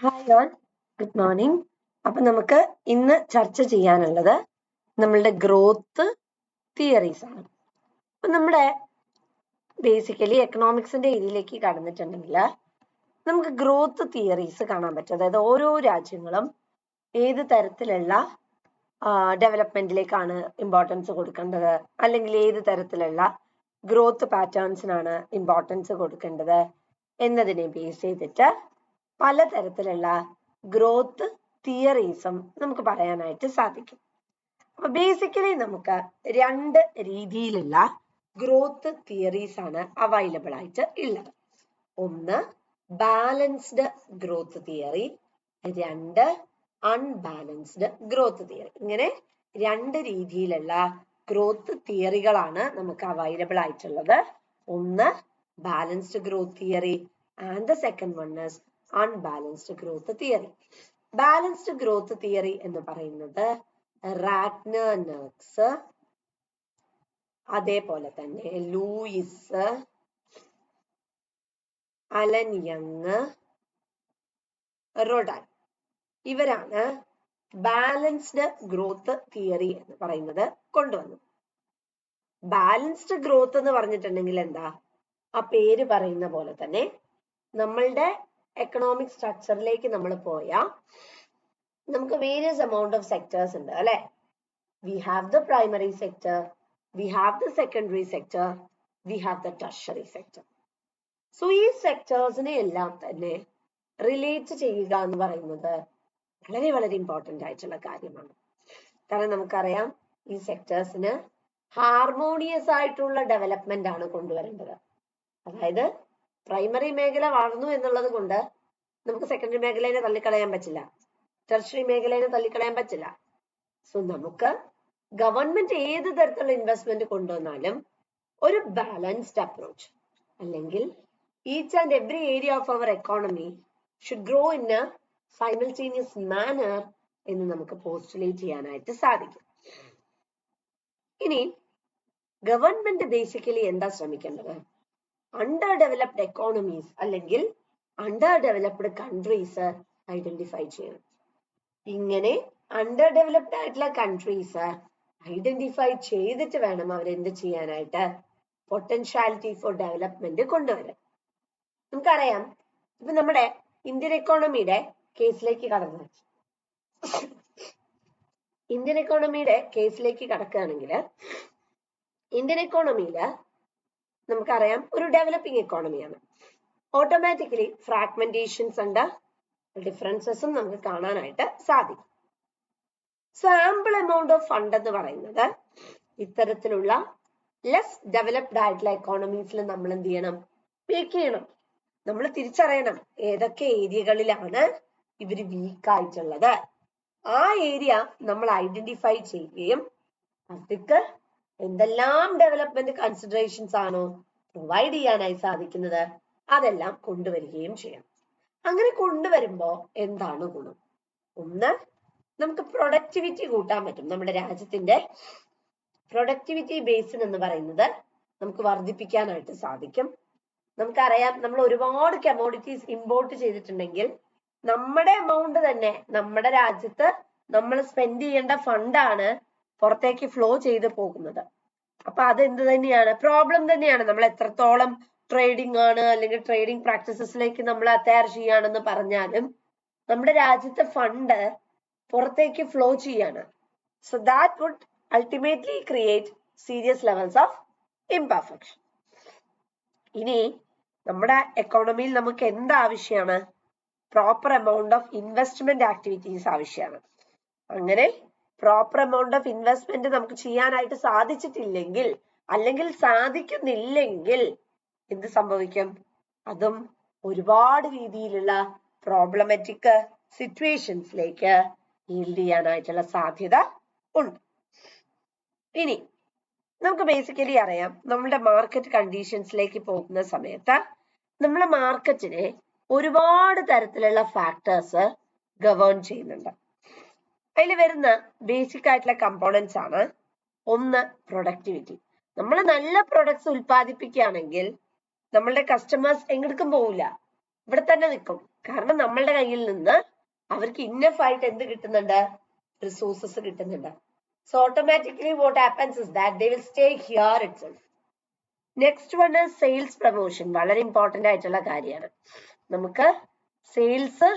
Hi all, good morning. അപ്പൊ നമുക്ക് ഇന്ന് ചർച്ച ചെയ്യാനുള്ളത് നമ്മളുടെ ഗ്രോത്ത് തിയറീസ് ആണ്. അപ്പൊ നമ്മുടെ ബേസിക്കലി എക്കണോമിക്സിന്റെ ഏരിയയിലേക്ക് കടന്നിട്ടുണ്ടെങ്കിൽ നമുക്ക് ഗ്രോത്ത് തിയറീസ് കാണാൻ പറ്റും. അതായത് ഓരോ രാജ്യങ്ങളും ഏത് തരത്തിലുള്ള ഡെവലപ്മെന്റിലേക്കാണ് ഇമ്പോർട്ടൻസ് കൊടുക്കേണ്ടത്, അല്ലെങ്കിൽ ഏത് തരത്തിലുള്ള ഗ്രോത്ത് പാറ്റേൺസിനാണ് ഇമ്പോർട്ടൻസ് കൊടുക്കേണ്ടത് എന്നതിനെ ബേസ് ചെയ്തിട്ട് പലതരത്തിലുള്ള ഗ്രോത്ത് തിയറീസും നമുക്ക് പറയാനായിട്ട് സാധിക്കും. അപ്പൊ ബേസിക്കലി നമുക്ക് രണ്ട് രീതിയിലുള്ള ഗ്രോത്ത് തിയറീസ് ആണ് അവൈലബിൾ ആയിട്ട് ഉള്ളത്. ഒന്ന് ബാലൻസ്ഡ് ഗ്രോത്ത് തിയറി, രണ്ട് അൺബാലൻസ്ഡ് ഗ്രോത്ത് തിയറി. ഇങ്ങനെ രണ്ട് രീതിയിലുള്ള ഗ്രോത്ത് തിയറികളാണ് നമുക്ക് അവൈലബിൾ ആയിട്ടുള്ളത്. ഒന്ന് balanced growth theory and the second one is unbalanced growth theory. Balanced growth theory എന്ന് പറയുന്നത് റാറ്റ്നർ-നർക്സ്, അതേപോലെ തന്നെ ലൂയിസ്, അലൻ യങ്, റോഡാൻ, ഇവരാണ് ബാലൻസ്ഡ് ഗ്രോത്ത് തിയറി എന്ന് പറയുന്നത് കൊണ്ടുവന്നത്. ബാലൻസ്ഡ് ഗ്രോത്ത് എന്ന് പറഞ്ഞിട്ടുണ്ടെങ്കിൽ എന്താ, ആ പേര് പറയുന്ന പോലെ തന്നെ നമ്മളുടെ എക്കണോമിക് സ്ട്രക്ചറിലേക്ക് നമ്മൾ പോയാൽ നമുക്ക് വേരിയസ് എമൗണ്ട് ഓഫ് സെക്ടേഴ്സ് ഉണ്ട് അല്ലെ. We have the primary sector, we have the secondary sector, we have the tertiary sector. So ഈ സെക്ടേഴ്സിനെ എല്ലാം തന്നെ റിലേറ്റ് ചെയ്യുക എന്ന് പറയുന്നത് വളരെ വളരെ ഇമ്പോർട്ടന്റ് ആയിട്ടുള്ള കാര്യമാണ്. കാരണം നമുക്കറിയാം ഈ സെക്ടേഴ്സിന് ഹാർമോണിയസ് ആയിട്ടുള്ള ഡെവലപ്മെന്റ് ആണ് കൊണ്ടുവരേണ്ടത്. അതായത് പ്രൈമറി മേഖല വളർന്നു എന്നുള്ളത് കൊണ്ട് നമുക്ക് സെക്കൻഡറി മേഖലയെ തള്ളിക്കളയാൻ പറ്റില്ല, ടെർഷ്യറി മേഖലയെ തള്ളിക്കളയാൻ പറ്റില്ല. സോ നമുക്ക് ഗവൺമെന്റ് ഏത് തരത്തിലുള്ള ഇൻവെസ്റ്റ്മെന്റ് കൊണ്ടുവന്നാലും ഒരു ബാലൻസ്ഡ് അപ്രോച്ച്, അല്ലെങ്കിൽ each and every area of our economy should grow in a simultaneous manner എന്ന് നമുക്ക് പോസ്റ്റുലേറ്റ് ചെയ്യാനായിട്ട് സാധിക്കും. ഇനി ഗവൺമെന്റ് ബേസിക്കലി എന്താ ശ്രമിക്കേണ്ടത്, അണ്ടർ ഡെവലപ്ഡ് എക്കോണമീസ് അല്ലെങ്കിൽ അണ്ടർ ഡെവലപ്ഡ് കൺട്രീസ് ഐഡന്റിഫൈ ചെയ്യണം. ഇങ്ങനെ അണ്ടർ ഡെവലപ്ഡ് ആയിട്ടുള്ള കൺട്രീസ് ഐഡന്റിഫൈ ചെയ്തിട്ട് വേണം അവരെന്ത് ചെയ്യാനായിട്ട്, പൊട്ടൻഷ്യാലിറ്റി ഫോർ ഡെവലപ്മെന്റ് കൊണ്ടുവരാൻ. നമുക്കറിയാം, ഇപ്പൊ നമ്മുടെ ഇന്ത്യൻ എക്കോണമിയുടെ കേസിലേക്ക് കടക്കുകയാണെങ്കിൽ ഇന്ത്യൻ എക്കോണമിയില് നമുക്കറിയാം ഒരു ഡെവലപ്പിംഗ് എക്കോണമിയാണ്. ഓട്ടോമാറ്റിക്കലി ഫ്രാഗ്മെന്റേഷൻസ് ഉണ്ട്, ഡിഫറൻസസും നമുക്ക് കാണാനായിട്ട് സാധിക്കും. സാമ്പിൾ എമൗണ്ട് ഓഫ് ഫണ്ട് എന്ന് പറയുന്നത് ഇത്തരത്തിലുള്ള ലെസ് ഡെവലപ്ഡ് ആയിട്ടുള്ള എക്കോണമീസിൽ നമ്മൾ എന്ത് ചെയ്യണം, മേക്ക് ചെയ്യണം. നമ്മൾ തിരിച്ചറിയണം ഏതൊക്കെ ഏരിയകളിലാണ് ഇവര് വീക്ക് ആയിട്ടുള്ളത്. ആ ഏരിയ നമ്മൾ ഐഡന്റിഫൈ ചെയ്യുകയും അവർക്ക് എന്തെല്ലാം ഡെവലപ്മെന്റ് കൺസിഡറേഷൻസ് ആണോ പ്രൊവൈഡ് ചെയ്യാനായി സാധിക്കുന്നത് അതെല്ലാം കൊണ്ടുവരികയും ചെയ്യണം. അങ്ങനെ കൊണ്ടുവരുമ്പോ എന്താണ് ഗുണം? ഒന്ന്, നമുക്ക് പ്രൊഡക്ടിവിറ്റി കൂട്ടാൻ പറ്റും. നമ്മുടെ രാജ്യത്തിന്റെ പ്രൊഡക്ടിവിറ്റി ബേസ് എന്ന് പറയുന്നത് നമുക്ക് വർദ്ധിപ്പിക്കാനായിട്ട് സാധിക്കും. നമുക്കറിയാം, നമ്മൾ ഒരുപാട് കമോഡിറ്റീസ് ഇമ്പോർട്ട് ചെയ്തിട്ടുണ്ടെങ്കിൽ നമ്മുടെ എമൗണ്ട് തന്നെ, നമ്മുടെ രാജ്യത്ത് നമ്മൾ സ്പെൻഡ് ചെയ്യേണ്ട ഫണ്ടാണ് പുറത്തേക്ക് ഫ്ലോ ചെയ്ത് പോകുന്നത്. അപ്പൊ അത് എന്ത് തന്നെയാണ്, പ്രോബ്ലം തന്നെയാണ്. നമ്മൾ എത്രത്തോളം ട്രേഡിംഗ് ആണ് അല്ലെങ്കിൽ ട്രേഡിംഗ് പ്രാക്ടീസസിലേക്ക് നമ്മൾ അറ്റയർ ചെയ്യാണെന്ന് പറഞ്ഞാലും നമ്മുടെ രാജ്യത്തെ ഫണ്ട് പുറത്തേക്ക് ഫ്ലോ ചെയ്യാണ്. So that would ultimately create serious levels of imperfection. ഇനി നമ്മുടെ എക്കോണമിയിൽ നമുക്ക് എന്ത് ആവശ്യമാണ്, proper amount of investment activities ആവശ്യമാണ്. അങ്ങനെ പ്രോപ്പർ എമൗണ്ട് ഓഫ് ഇൻവെസ്റ്റ്മെന്റ് നമുക്ക് ചെയ്യാനായിട്ട് സാധിച്ചിട്ടില്ലെങ്കിൽ അല്ലെങ്കിൽ സാധിക്കുന്നില്ലെങ്കിൽ എന്ത് സംഭവിക്കും, അതും ഒരുപാട് രീതിയിലുള്ള പ്രോബ്ലമാറ്റിക് സിറ്റുവേഷൻസിലേക്ക് ഈൽഡ് ചെയ്യാനായിട്ടുള്ള സാധ്യത ഉണ്ട്. ഇനി നമുക്ക് ബേസിക്കലി അറിയാം, നമ്മുടെ മാർക്കറ്റ് കണ്ടീഷൻസിലേക്ക് പോകുന്ന സമയത്ത് നമ്മളെ മാർക്കറ്റിനെ ഒരുപാട് തരത്തിലുള്ള ഫാക്ടേഴ്സ് ഗവേൺ ചെയ്യുന്നുണ്ട്. അതിൽ വരുന്ന ബേസിക് ആയിട്ടുള്ള കമ്പോണൻസ് ആണ് ഒന്ന് പ്രൊഡക്ടിവിറ്റി. നമ്മൾ നല്ല പ്രൊഡക്ട്സ് ഉൽപ്പാദിപ്പിക്കുകയാണെങ്കിൽ നമ്മളുടെ കസ്റ്റമേഴ്സ് എങ്ങോട്ടും പോവില്ല, ഇവിടെ തന്നെ നിൽക്കും. കാരണം നമ്മളുടെ കയ്യിൽ നിന്ന് അവർക്ക് ഇന്നഫ് ആയിട്ട് എന്ത് കിട്ടുന്നുണ്ട്? റിസോഴ്സസ് കിട്ടുന്നുണ്ട്. So automatically what happens is that they will stay here itself. Next one is sales promotion. വളരെ ഇമ്പോർട്ടന്റ് ആയിട്ടുള്ള കാര്യമാണ്. നമുക്ക് സെയിൽസ്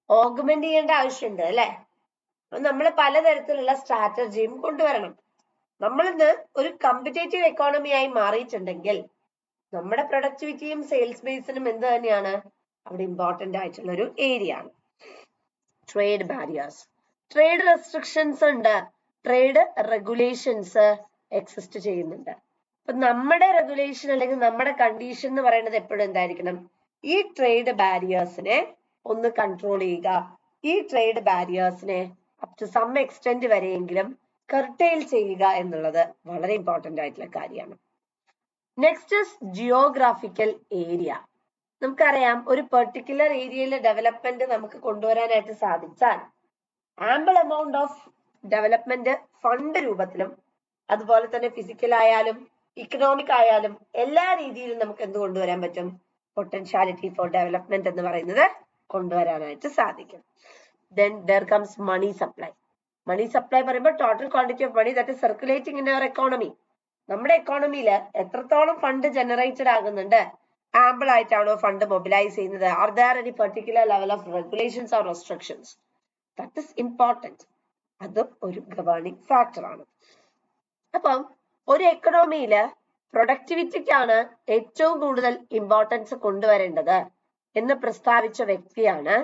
ഓഗ്മെന്റ് ചെയ്യേണ്ട ആവശ്യമുണ്ട് അല്ലെ? നമ്മൾ പലതരത്തിലുള്ള സ്ട്രാറ്റജിയും കൊണ്ടുവരണം. നമ്മളിന്ന് ഒരു കമ്പറ്റേറ്റീവ് എക്കോണമി ആയി മാറിയിട്ടുണ്ടെങ്കിൽ നമ്മുടെ പ്രൊഡക്ടിവിറ്റിയും സെയിൽസ് ബേസിനും എന്ത് തന്നെയാണ് അവിടെ ഇമ്പോർട്ടന്റ് ആയിട്ടുള്ള ഒരു ഏരിയ ആണ്. ട്രേഡ് ബാരിയേഴ്സ്, ട്രേഡ് റെസ്ട്രിക്ഷൻസ് ഉണ്ട്, ട്രേഡ് റെഗുലേഷൻസ് എക്സിസ്റ്റ് ചെയ്യുന്നുണ്ട്. അപ്പൊ നമ്മുടെ റെഗുലേഷൻ അല്ലെങ്കിൽ നമ്മുടെ കണ്ടീഷൻ എന്ന് പറയുന്നത് എപ്പോഴും എന്തായിരിക്കണം? ഈ ട്രേഡ് ബാരിയേഴ്സിനെ ഒന്ന് കൺട്രോൾ ചെയ്യുക, ഈ ട്രേഡ് ബാരിയേഴ്സിനെ അപ് ടു സം എക്സ്റ്റെന്റ് വരെയെങ്കിലും കർട്ടെയിൽ ചെയ്യുക എന്നുള്ളത് വളരെ ഇമ്പോർട്ടന്റ് ആയിട്ടുള്ള കാര്യമാണ്. Next is geographical area. നമുക്കറിയാം ഒരു പെർട്ടിക്കുലർ ഏരിയയിലെ ഡെവലപ്മെന്റ് നമുക്ക് കൊണ്ടുവരാനായിട്ട് സാധിച്ചാൽ ample amount of development fund രൂപത്തിലും അതുപോലെ തന്നെ ഫിസിക്കൽ ആയാലും ഇക്കണോമിക് ആയാലും എല്ലാ രീതിയിലും നമുക്ക് എന്ത് കൊണ്ടുവരാൻ പറ്റും? പൊട്ടൻഷ്യാലിറ്റി ഫോർ ഡെവലപ്മെന്റ് എന്ന് പറയുന്നത് കൊണ്ടുവരാനായിട്ട് സാധിക്കും. Then there comes money supply. Money supply പറയുമ്പോൾ total quantity of money that is circulating in our economy. നമ്മുടെ എക്കോണമിയിൽ എത്രത്തോളം ഫണ്ട് ജനറേറ്റഡ് ആകുന്നുണ്ട്? ആംബിൾ ആയിട്ടാണോ ഫണ്ട് മൊബിലൈസ് ചെയ്യുന്നത്? Are there any particular level of regulations or restrictions? That is important. അത് ഒരു governing factor ആണ്. അപ്പം ഒരു എക്കണോമിയില് പ്രൊഡക്ടിവിറ്റിക്കാണ് ഏറ്റവും കൂടുതൽ ഇമ്പോർട്ടൻസ് കൊണ്ടുവരേണ്ടത് എന്ന് പ്രസ്താവിച്ച വ്യക്തിയാണ്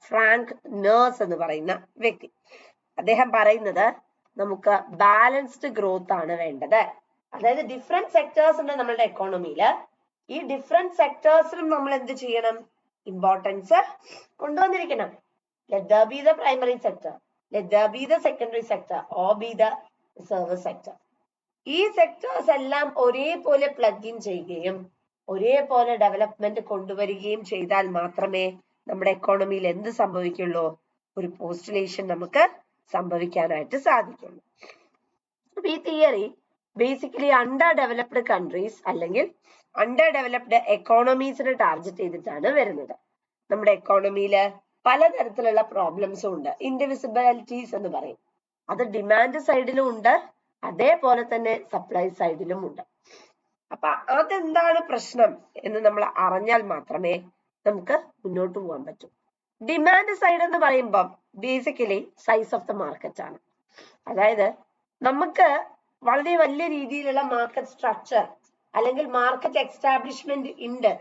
ഫ്രാങ്ക് നേഴ്സ് എന്ന് പറയുന്ന വ്യക്തി. അദ്ദേഹം പറയുന്നത് നമുക്ക് ബാലൻസ്ഡ് ഗ്രോത്ത് ആണ് വേണ്ടത്. അതായത് ഡിഫറെന്റ് സെക്ടേഴ്സ് ഉണ്ട് നമ്മളുടെ എക്കോണമിയില്. ഈ ഡിഫറെന്റ് സെക്ടേഴ്സിലും നമ്മൾ എന്ത് ചെയ്യണം? Importance കൊണ്ടുവന്നിരിക്കണം. Let there be the primary sector, let there be the secondary sector, or be the service sector. ഈ സെക്ടേഴ്സ് എല്ലാം ഒരേപോലെ പ്ലഗ് ഇൻ ചെയ്യുകയും ഒരേപോലെ ഡെവലപ്മെന്റ് കൊണ്ടുവരികയും ചെയ്താൽ മാത്രമേ നമ്മുടെ എക്കോണമിയിൽ എന്ത് സംഭവിക്കുള്ളൂ? ഒരു പോസ്റ്റുലേഷൻ നമുക്ക് സംഭവിക്കാനായിട്ട് സാധിക്കുള്ളൂ. അപ്പൊ ഈ theory basically under developed countries അല്ലെങ്കിൽ അണ്ടർ ഡെവലപ്ഡ് എക്കോണമീസിനെ ടാർഗറ്റ് ചെയ്തിട്ടാണ് വരുന്നത്. നമ്മുടെ എക്കോണമിയിൽ പലതരത്തിലുള്ള പ്രോബ്ലംസും ഉണ്ട്. ഇൻഡിവിസിബിലിറ്റീസ് എന്ന് പറയും. അത് ഡിമാൻഡ് സൈഡിലും ഉണ്ട്, അതേപോലെ തന്നെ സപ്ലൈ സൈഡിലും ഉണ്ട്. അപ്പൊ അതെന്താണ് പ്രശ്നം എന്ന് നമ്മൾ അറിഞ്ഞാൽ മാത്രമേ നമുക്ക് മുന്നോട്ട് പോകാൻ പറ്റൂ. ഡിമാൻഡ് സൈഡ് എന്ന് പറയുമ്പോൾ basically size of the market ആണ്. അതായത് നമുക്ക് വളരെ വലിയ രീതിയിലുള്ള മാർക്കറ്റ് സ്ട്രക്ചർ അല്ലെങ്കിൽ മാർക്കറ്റ് എക്സ്റ്റാബ്ലിഷ്മെന്റ് ഉണ്ട്.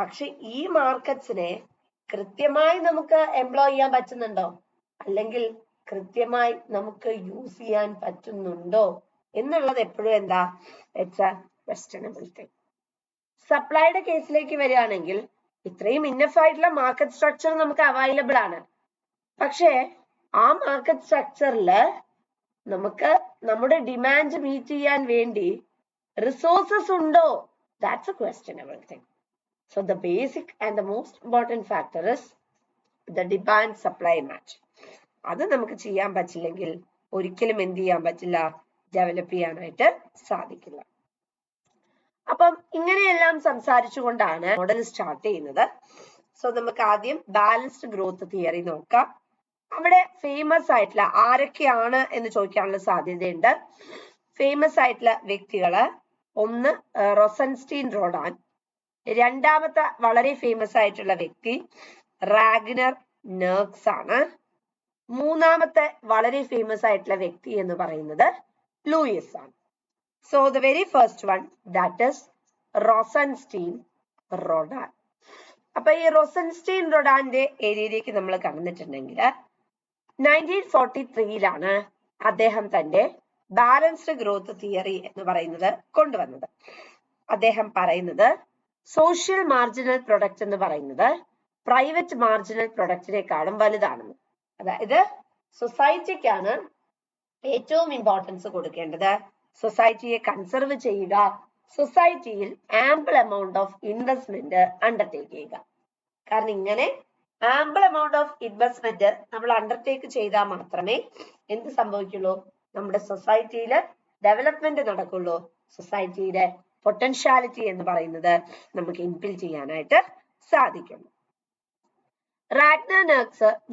പക്ഷെ ഈ മാർക്കറ്റ്സിനെ കൃത്യമായി നമുക്ക് എംപ്ലോയ് ചെയ്യാൻ പറ്റുന്നുണ്ടോ? അല്ലെങ്കിൽ കൃത്യമായി നമുക്ക് യൂസ് ചെയ്യാൻ പറ്റുന്നുണ്ടോ എന്നുള്ളത് എപ്പോഴും എന്താ? It's a questionable thing. സപ്ലൈയുടെ കേസിലേക്ക് വരികയാണെങ്കിൽ ഇത്രയും ഇന്നഫ് ആയിട്ടുള്ള മാർക്കറ്റ് സ്ട്രക്ചർ നമുക്ക് അവൈലബിൾ ആണ്. പക്ഷേ ആ മാർക്കറ്റ് സ്ട്രക്ചറില് നമുക്ക് നമ്മുടെ ഡിമാൻഡ് മീറ്റ് ചെയ്യാൻ വേണ്ടി റിസോഴ്സസ് ഉണ്ടോ? That's A questionable thing. So the basic and the most important factor is the demand supply match. അത് നമുക്ക് ചെയ്യാൻ പറ്റില്ലെങ്കിൽ ഒരിക്കലും എന്ത് ചെയ്യാൻ പറ്റില്ല? ഡെവലപ്പ് ചെയ്യാനായിട്ട് സാധിക്കില്ല. അപ്പം ഇങ്ങനെയെല്ലാം സംസാരിച്ചുകൊണ്ടാണ് മോഡൽ സ്റ്റാർട്ട് ചെയ്യുന്നത്. സോ നമുക്ക് ആദ്യം ബാലൻസ്ഡ് ഗ്രോത്ത് തിയറി നോക്കാം. അവിടെ ഫേമസ് ആയിട്ടുള്ള ആരൊക്കെയാണ് എന്ന് ചോദിക്കാനുള്ള സാധ്യതയുണ്ട്. ഫേമസ് ആയിട്ടുള്ള വ്യക്തികള് ഒന്ന് റോസൻസ്റ്റീൻ റോഡാൻ, രണ്ടാമത്തെ വളരെ ഫേമസ് ആയിട്ടുള്ള വ്യക്തി റാഗ്നർ നെർക്സ് ആണ്, മൂന്നാമത്തെ വളരെ ഫേമസ് ആയിട്ടുള്ള വ്യക്തി എന്ന് പറയുന്നത് ലൂയിസ് ആണ്. So the very first one that is Rosenstein Rodan. അപ്പൊ ഈ റോസൻസ്റ്റീൻ റോഡാന്റെ ഏരിയയിലേക്ക് നമ്മൾ കടന്നിട്ടുണ്ടെങ്കിൽ 1943 അദ്ദേഹം തന്റെ ബാലൻസ്ഡ് ഗ്രോത്ത് തിയറി എന്ന് പറയുന്നത് കൊണ്ടുവന്നത്. അദ്ദേഹം പറയുന്നത് സോഷ്യൽ മാർജിനൽ പ്രൊഡക്റ്റ് എന്ന് പറയുന്നത് പ്രൈവറ്റ് മാർജിനൽ പ്രൊഡക്റ്റിനേക്കാളും വലുതാണെന്ന്. അതായത് സൊസൈറ്റിക്കാണ് ഏറ്റവും ഇമ്പോർട്ടൻസ് കൊടുക്കേണ്ടത്, സൊസൈറ്റിയെ കൺസർവ് ചെയ്യുക, സൊസൈറ്റിയിൽ ample amount of investment undertake ചെയ്യുക. കാരണം ഇങ്ങനെ ആംബിൾ എമൗണ്ട് ഓഫ് ഇൻവെസ്റ്റ്മെന്റ് നമ്മൾ അണ്ടർടേക്ക് ചെയ്താൽ മാത്രമേ എന്ത് സംഭവിക്കുള്ളൂ? നമ്മുടെ സൊസൈറ്റിയിൽ ഡെവലപ്മെന്റ് നടക്കുള്ളൂ. സൊസൈറ്റിയുടെ പൊട്ടൻഷ്യാലിറ്റി എന്ന് പറയുന്നത് നമുക്ക് ഇൻബിൽഡ് ചെയ്യാനായിട്ട് സാധിക്കും. റാഗ്നർ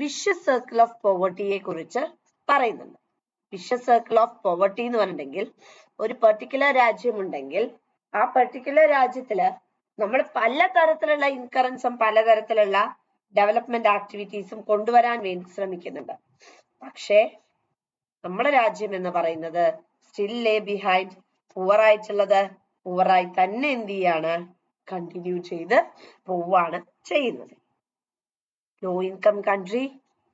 വിഷ്യസ് സർക്കിൾ ഓഫ് പോവർട്ടിയെ കുറിച്ച് പറയുന്നുണ്ട്. വിഷ്യസ് സർക്കിൾ ഓഫ് പോവർട്ടി എന്ന് പറഞ്ഞിട്ടുണ്ടെങ്കിൽ ഒരു പെർട്ടിക്കുലർ രാജ്യമുണ്ടെങ്കിൽ ആ പെർട്ടിക്കുലർ രാജ്യത്തില് നമ്മൾ പലതരത്തിലുള്ള ഇൻകറൻസും പലതരത്തിലുള്ള ഡെവലപ്മെന്റ് ആക്ടിവിറ്റീസും കൊണ്ടുവരാൻ വേണ്ടി ശ്രമിക്കുന്നുണ്ട്. പക്ഷേ നമ്മുടെ രാജ്യം എന്ന് പറയുന്നത് സ്റ്റിൽ ലേ ബിഹൈൻഡ്. പുവറായിട്ടുള്ളത് പുവറായി തന്നെ എന്ത് ചെയ്യാണ്, കണ്ടിന്യൂ ചെയ്ത് പോവാണ് ചെയ്യുന്നത്. Low income country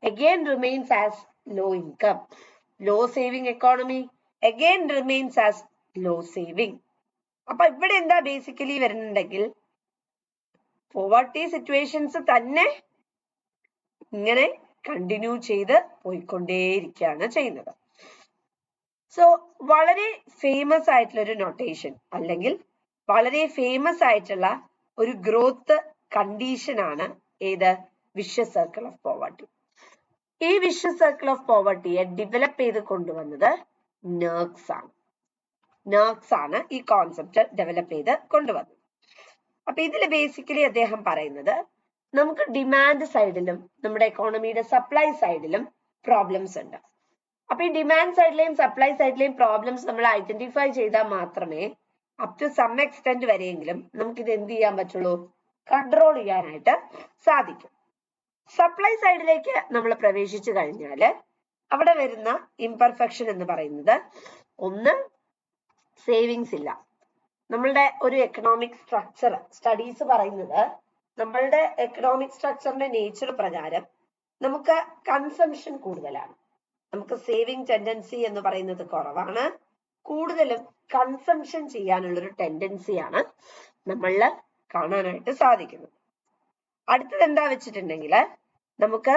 again remains as low income. Low saving economy again remains as low saving. അപ്പൊ ഇവിടെ എന്താ ബേസിക്കലി വരുന്നുണ്ടെങ്കിൽ പോവർട്ടി സിറ്റുവേഷൻസ് തന്നെ ഇങ്ങനെ കണ്ടിന്യൂ ചെയ്ത് പോയിക്കൊണ്ടേയിരിക്കുകയാണ് ചെയ്യുന്നത്. സോ വളരെ ഫേമസ് ആയിട്ടുള്ള ഒരു നൊട്ടേഷൻ അല്ലെങ്കിൽ വളരെ ഫേമസ് ആയിട്ടുള്ള ഒരു ഗ്രോത്ത് കണ്ടീഷൻ ആണ് ഏത്, വിഷ്യസ് സർക്കിൾ ഓഫ് പോവർട്ടി. ഈ വിഷ്യസ് സർക്കിൾ ഓഫ് പോവർട്ടിയെ ഡെവലപ്പ് ചെയ്ത് കൊണ്ടുവന്നത് നെർക്സ് ആണ് ഈ കോൺസെപ്റ്റ് ഡെവലപ്പ് ചെയ്ത് കൊണ്ടുവന്നത്. അപ്പൊ ഇതിൽ ബേസിക്കലി അദ്ദേഹം പറയുന്നത് നമുക്ക് ഡിമാൻഡ് സൈഡിലും നമ്മുടെ എക്കോണമിയുടെ സപ്ലൈ സൈഡിലും പ്രോബ്ലംസ് ഉണ്ട്. അപ്പൊ ഈ ഡിമാൻഡ് സൈഡിലെയും സപ്ലൈ സൈഡിലെയും പ്രോബ്ലംസ് നമ്മൾ ഐഡന്റിഫൈ ചെയ്താൽ മാത്രമേ അപ് ടു സം എക്സ്റ്റെന്റ് വരെയെങ്കിലും നമുക്ക് ഇത് എന്ത് ചെയ്യാൻ പറ്റുള്ളൂ, കൺട്രോൾ ചെയ്യാനായിട്ട് സാധിക്കും. സപ്ലൈ സൈഡിലേക്ക് നമ്മൾ പ്രവേശിച്ചു കഴിഞ്ഞാൽ അവിടെ വരുന്ന ഇംപെർഫെക്ഷൻ എന്ന് പറയുന്നത് ഒന്ന്, സേവിങ്സ് ഇല്ല. നമ്മളുടെ ഒരു എക്കണോമിക് സ്ട്രക്ചർ സ്റ്റഡീസ് പറയുന്നത് നമ്മളുടെ എക്കണോമിക് സ്ട്രക്ചറിന്റെ നേച്ചർ പ്രകാരം നമുക്ക് കൺസംഷൻ കൂടുതലാണ്, നമുക്ക് സേവിങ് ടെൻഡൻസി എന്ന് പറയുന്നത് കുറവാണ്, കൂടുതലും കൺസംഷൻ ചെയ്യാനുള്ളൊരു ടെൻഡൻസിയാണ് നമ്മളിൽ കാണാനായിട്ട് സാധിക്കുന്നത്. അടുത്തത് എന്താ വെച്ചിട്ടുണ്ടെങ്കിൽ നമുക്ക്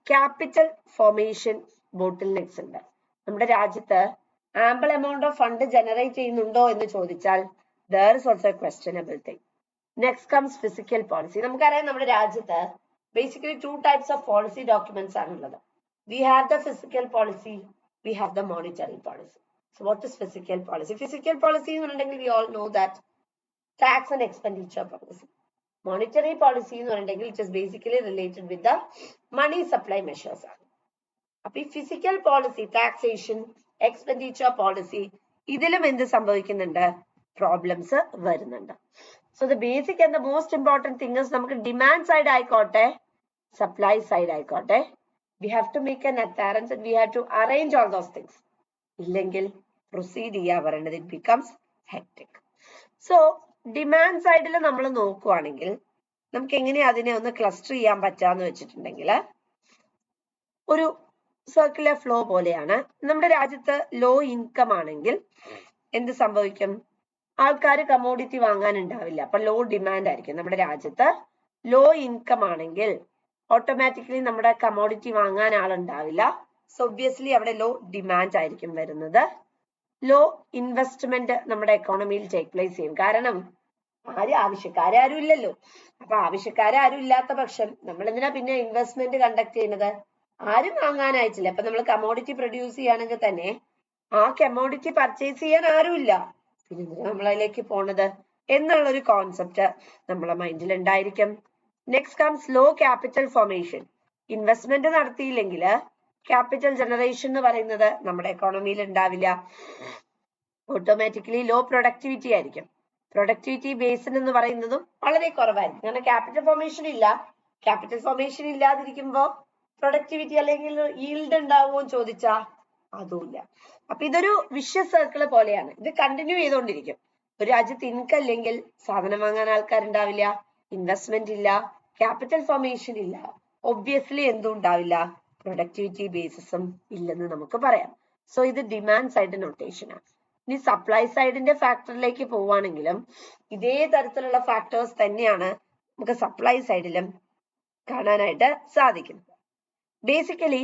ക്യാപിറ്റൽ ഫോർമേഷൻ ബോട്ടിൽ നെക്സ് ഉണ്ട്. നമ്മുടെ രാജ്യത്ത് ample amount of fund generate ചെയ്യുന്നുണ്ടോ എന്ന് ചോദിച്ചാൽ there is also a questionable thing. Next comes physical policy. നമുക്കറിയാം നമ്മുടെ രാജ്യത്ത് basically two types of policy documents ആണുള്ളത്. We have the physical policy, we have the monetary policy. So what is physical policy? Physical policy എന്ന് പറഞ്ഞിട്ടുണ്ടെങ്കിൽ we all know that tax and expenditure policy. Monetary policy എന്ന് പറഞ്ഞിട്ടുണ്ടെങ്കിൽ it is basically related with the money supply measures ആണ്. അപ്പൊ ഈ physical policy, taxation, expenditure policy, ഇതിലും എന്ത് സംഭവിക്കുന്നുണ്ട്, പ്രോബ്ലംസ് വരുന്നുണ്ട്. So the basic and the most important thing is നമുക്ക് ഡിമാൻഡ് സൈഡ് ആയിക്കോട്ടെ സപ്ലൈ സൈഡ് ആയിക്കോട്ടെ we have to make an appearance and we have to arrange all those things. ഇല്ലെങ്കിൽ proceed ചെയ്യാൻ പറയുന്നത് it becomes hectic. So demand സൈഡിൽ നമ്മൾ നോക്കുവാണെങ്കിൽ നമുക്ക് എങ്ങനെയാ അതിനെ ഒന്ന് ക്ലസ്റ്റർ ചെയ്യാൻ പറ്റാന്ന് വെച്ചിട്ടുണ്ടെങ്കിൽ ഒരു സർക്കുലർ ഫ്ലോ പോലെയാണ്. നമ്മുടെ രാജ്യത്ത് ലോ ഇൻകം ആണെങ്കിൽ എന്ത് സംഭവിക്കും, ആൾക്കാർ കമോഡിറ്റി വാങ്ങാൻ ഉണ്ടാവില്ല, അപ്പൊ ലോ ഡിമാൻഡ് ആയിരിക്കും. നമ്മുടെ രാജ്യത്ത് ലോ ഇൻകം ആണെങ്കിൽ ഓട്ടോമാറ്റിക്കലി നമ്മുടെ കമോഡിറ്റി വാങ്ങാൻ ആളുണ്ടാവില്ല. സോ ഒബ്വിയസ്ലി അവിടെ ലോ ഡിമാൻഡ് ആയിരിക്കും വരുന്നത്. ലോ ഇൻവെസ്റ്റ്മെന്റ് നമ്മുടെ എക്കോണമിയിൽ ടേക്ക് പ്ലേസ് ചെയ്യും. കാരണം ആവശ്യക്കാരും ഇല്ലല്ലോ. അപ്പൊ ആവശ്യക്കാരും ഇല്ലാത്ത പക്ഷം നമ്മൾ എന്തിനാ പിന്നെ ഇൻവെസ്റ്റ്മെന്റ് കണ്ടക്ട് ചെയ്യുന്നത്, ആരും വാങ്ങാനായിട്ടില്ല. അപ്പൊ നമ്മൾ കമോഡിറ്റി പ്രൊഡ്യൂസ് ചെയ്യുകയാണെങ്കിൽ തന്നെ ആ കമോഡിറ്റി പർച്ചേസ് ചെയ്യാൻ ആരുമില്ല, പിന്നെ നമ്മളതിലേക്ക് പോണത് എന്നുള്ളൊരു കോൺസെപ്റ്റ് നമ്മളെ മൈൻഡിൽ ഉണ്ടായിരിക്കും. Next comes low capital formation. Investment നടത്തിയില്ലെങ്കിൽ ക്യാപിറ്റൽ ജനറേഷൻ എന്ന് പറയുന്നത് നമ്മുടെ എക്കോണമിയിൽ ഉണ്ടാവില്ല. ഓട്ടോമാറ്റിക്കലി ലോ പ്രൊഡക്ടിവിറ്റി ആയിരിക്കും. പ്രൊഡക്ടിവിറ്റി ബേസ്ഡ് എന്ന് പറയുന്നതും വളരെ കുറവായിരിക്കും. കാരണം ക്യാപിറ്റൽ ഫോർമേഷൻ ഇല്ല. ക്യാപിറ്റൽ ഫോർമേഷൻ ഇല്ലാതിരിക്കുമ്പോ പ്രൊഡക്ടിവിറ്റി അല്ലെങ്കിൽ ഈൽഡ് ഉണ്ടാവുമോ എന്ന് ചോദിച്ചാ അതുമില്ല. അപ്പൊ ഇതൊരു വിഷ്യസ് സർക്കിൾ പോലെയാണ്. ഇത് കണ്ടിന്യൂ ചെയ്തുകൊണ്ടിരിക്കും. ഒരു രാജ്യത്ത് ഇൻകം ഇല്ലെങ്കിൽ സാധനം വാങ്ങാൻ ആൾക്കാരുണ്ടാവില്ല, ഇൻവെസ്റ്റ്മെന്റ് ഇല്ല, ക്യാപിറ്റൽ ഫോർമേഷൻ ഇല്ല, ഒബ്വിയസ്ലി എന്തും ഉണ്ടാവില്ല, പ്രൊഡക്ടിവിറ്റി ബേസിസും ഇല്ലെന്ന് നമുക്ക് പറയാം. സോ ഇത് ഡിമാൻഡ് സൈഡ് നൊട്ടേഷനാണ്. ഇനി സപ്ലൈ സൈഡിന്റെ ഫാക്ടറിലേക്ക് പോവുകയാണെങ്കിലും ഇതേ തരത്തിലുള്ള ഫാക്ടേഴ്സ് തന്നെയാണ് നമുക്ക് സപ്ലൈ സൈഡിലും കാണാനായിട്ട് സാധിക്കുന്നത്. ബേസിക്കലി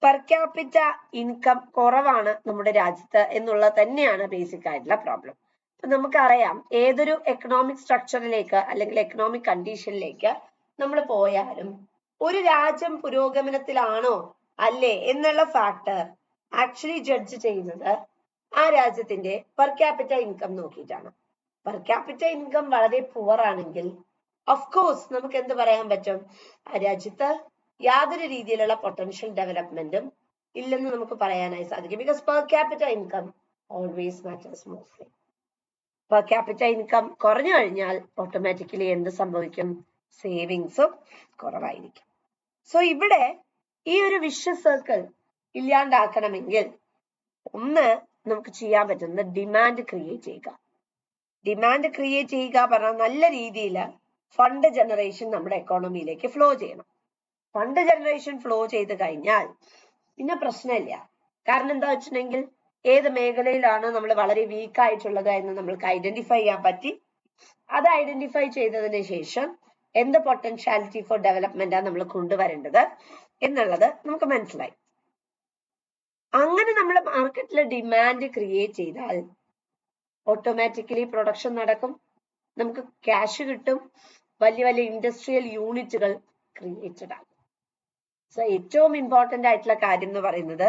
പെർ ക്യാപിറ്റ ഇൻകം കുറവാണ് നമ്മുടെ രാജ്യത്ത് എന്നുള്ളത് തന്നെയാണ് ബേസിക് ആയിട്ടുള്ള പ്രോബ്ലം. അപ്പൊ നമുക്കറിയാം ഏതൊരു എക്കണോമിക് സ്ട്രക്ചറിലേക്ക് അല്ലെങ്കിൽ എക്കണോമിക് കണ്ടീഷനിലേക്ക് നമ്മൾ പോയാലും ഒരു രാജ്യം പുരോഗമനത്തിലാണോ അല്ലേ എന്നുള്ള ഫാക്ടർ ആക്ച്വലി ജഡ്ജ് ചെയ്യുന്നത് ആ രാജ്യത്തിന്റെ പെർ ക്യാപിറ്റ ഇൻകം നോക്കിയിട്ടാണ്. പെർ ക്യാപിറ്റ ഇൻകം വളരെ പുവർ ആണെങ്കിൽ ഓഫ് കോഴ്സ് നമുക്ക് എന്ത് പറയാൻ പറ്റും, ആ രാജ്യത്ത് യാതൊരു രീതിയിലുള്ള പൊട്ടൻഷ്യൽ ഡെവലപ്മെന്റും ഇല്ലെന്ന് നമുക്ക് പറയാനായി സാധിക്കും. Because per capita income always matters mostly. Per capita income കുറഞ്ഞു കഴിഞ്ഞാൽ ഓട്ടോമാറ്റിക്കലി എന്ത് സംഭവിക്കും, സേവിങ്സും കുറവായിരിക്കും. സോ ഇവിടെ ഈ ഒരു വിഷ്വൽ സർക്കിൾ ഇല്ലാണ്ടാക്കണമെങ്കിൽ ഒന്ന് നമുക്ക് ചെയ്യാൻ പറ്റുന്നത് ഡിമാൻഡ് ക്രിയേറ്റ് ചെയ്യുക. ഡിമാൻഡ് ക്രിയേറ്റ് ചെയ്യുക പറഞ്ഞാൽ നല്ല രീതിയിൽ ഫണ്ട് ജനറേഷൻ നമ്മുടെ എക്കോണമിയിലേക്ക് ഫ്ലോ ചെയ്യണം. ഫണ്ട് ജനറേഷൻ ഫ്ലോ ചെയ്ത് കഴിഞ്ഞാൽ പിന്നെ പ്രശ്നമില്ല. കാരണം എന്താ വെച്ചിട്ടുണ്ടെങ്കിൽ ഏത് മേഖലയിലാണ് നമ്മൾ വളരെ വീക്ക് ആയിട്ടുള്ളത് എന്ന് നമ്മൾക്ക് ഐഡന്റിഫൈ ചെയ്യാൻ പറ്റി. അത് ഐഡന്റിഫൈ ചെയ്തതിന് ശേഷം എന്ത് പൊട്ടൻഷ്യാലിറ്റി ഫോർ ഡെവലപ്മെന്റ് ആണ് നമ്മൾ കൊണ്ടുവരേണ്ടത് എന്നുള്ളത് നമുക്ക് മനസ്സിലായി. അങ്ങനെ നമ്മൾ മാർക്കറ്റിൽ ഡിമാൻഡ് ക്രിയേറ്റ് ചെയ്താൽ ഓട്ടോമാറ്റിക്കലി പ്രൊഡക്ഷൻ നടക്കും, നമുക്ക് ക്യാഷ് കിട്ടും, വലിയ വലിയ ഇൻഡസ്ട്രിയൽ യൂണിറ്റുകൾ ക്രിയേറ്റഡ് ആകും. സോ ഏറ്റവും ഇമ്പോർട്ടന്റ് ആയിട്ടുള്ള കാര്യം എന്ന് പറയുന്നത്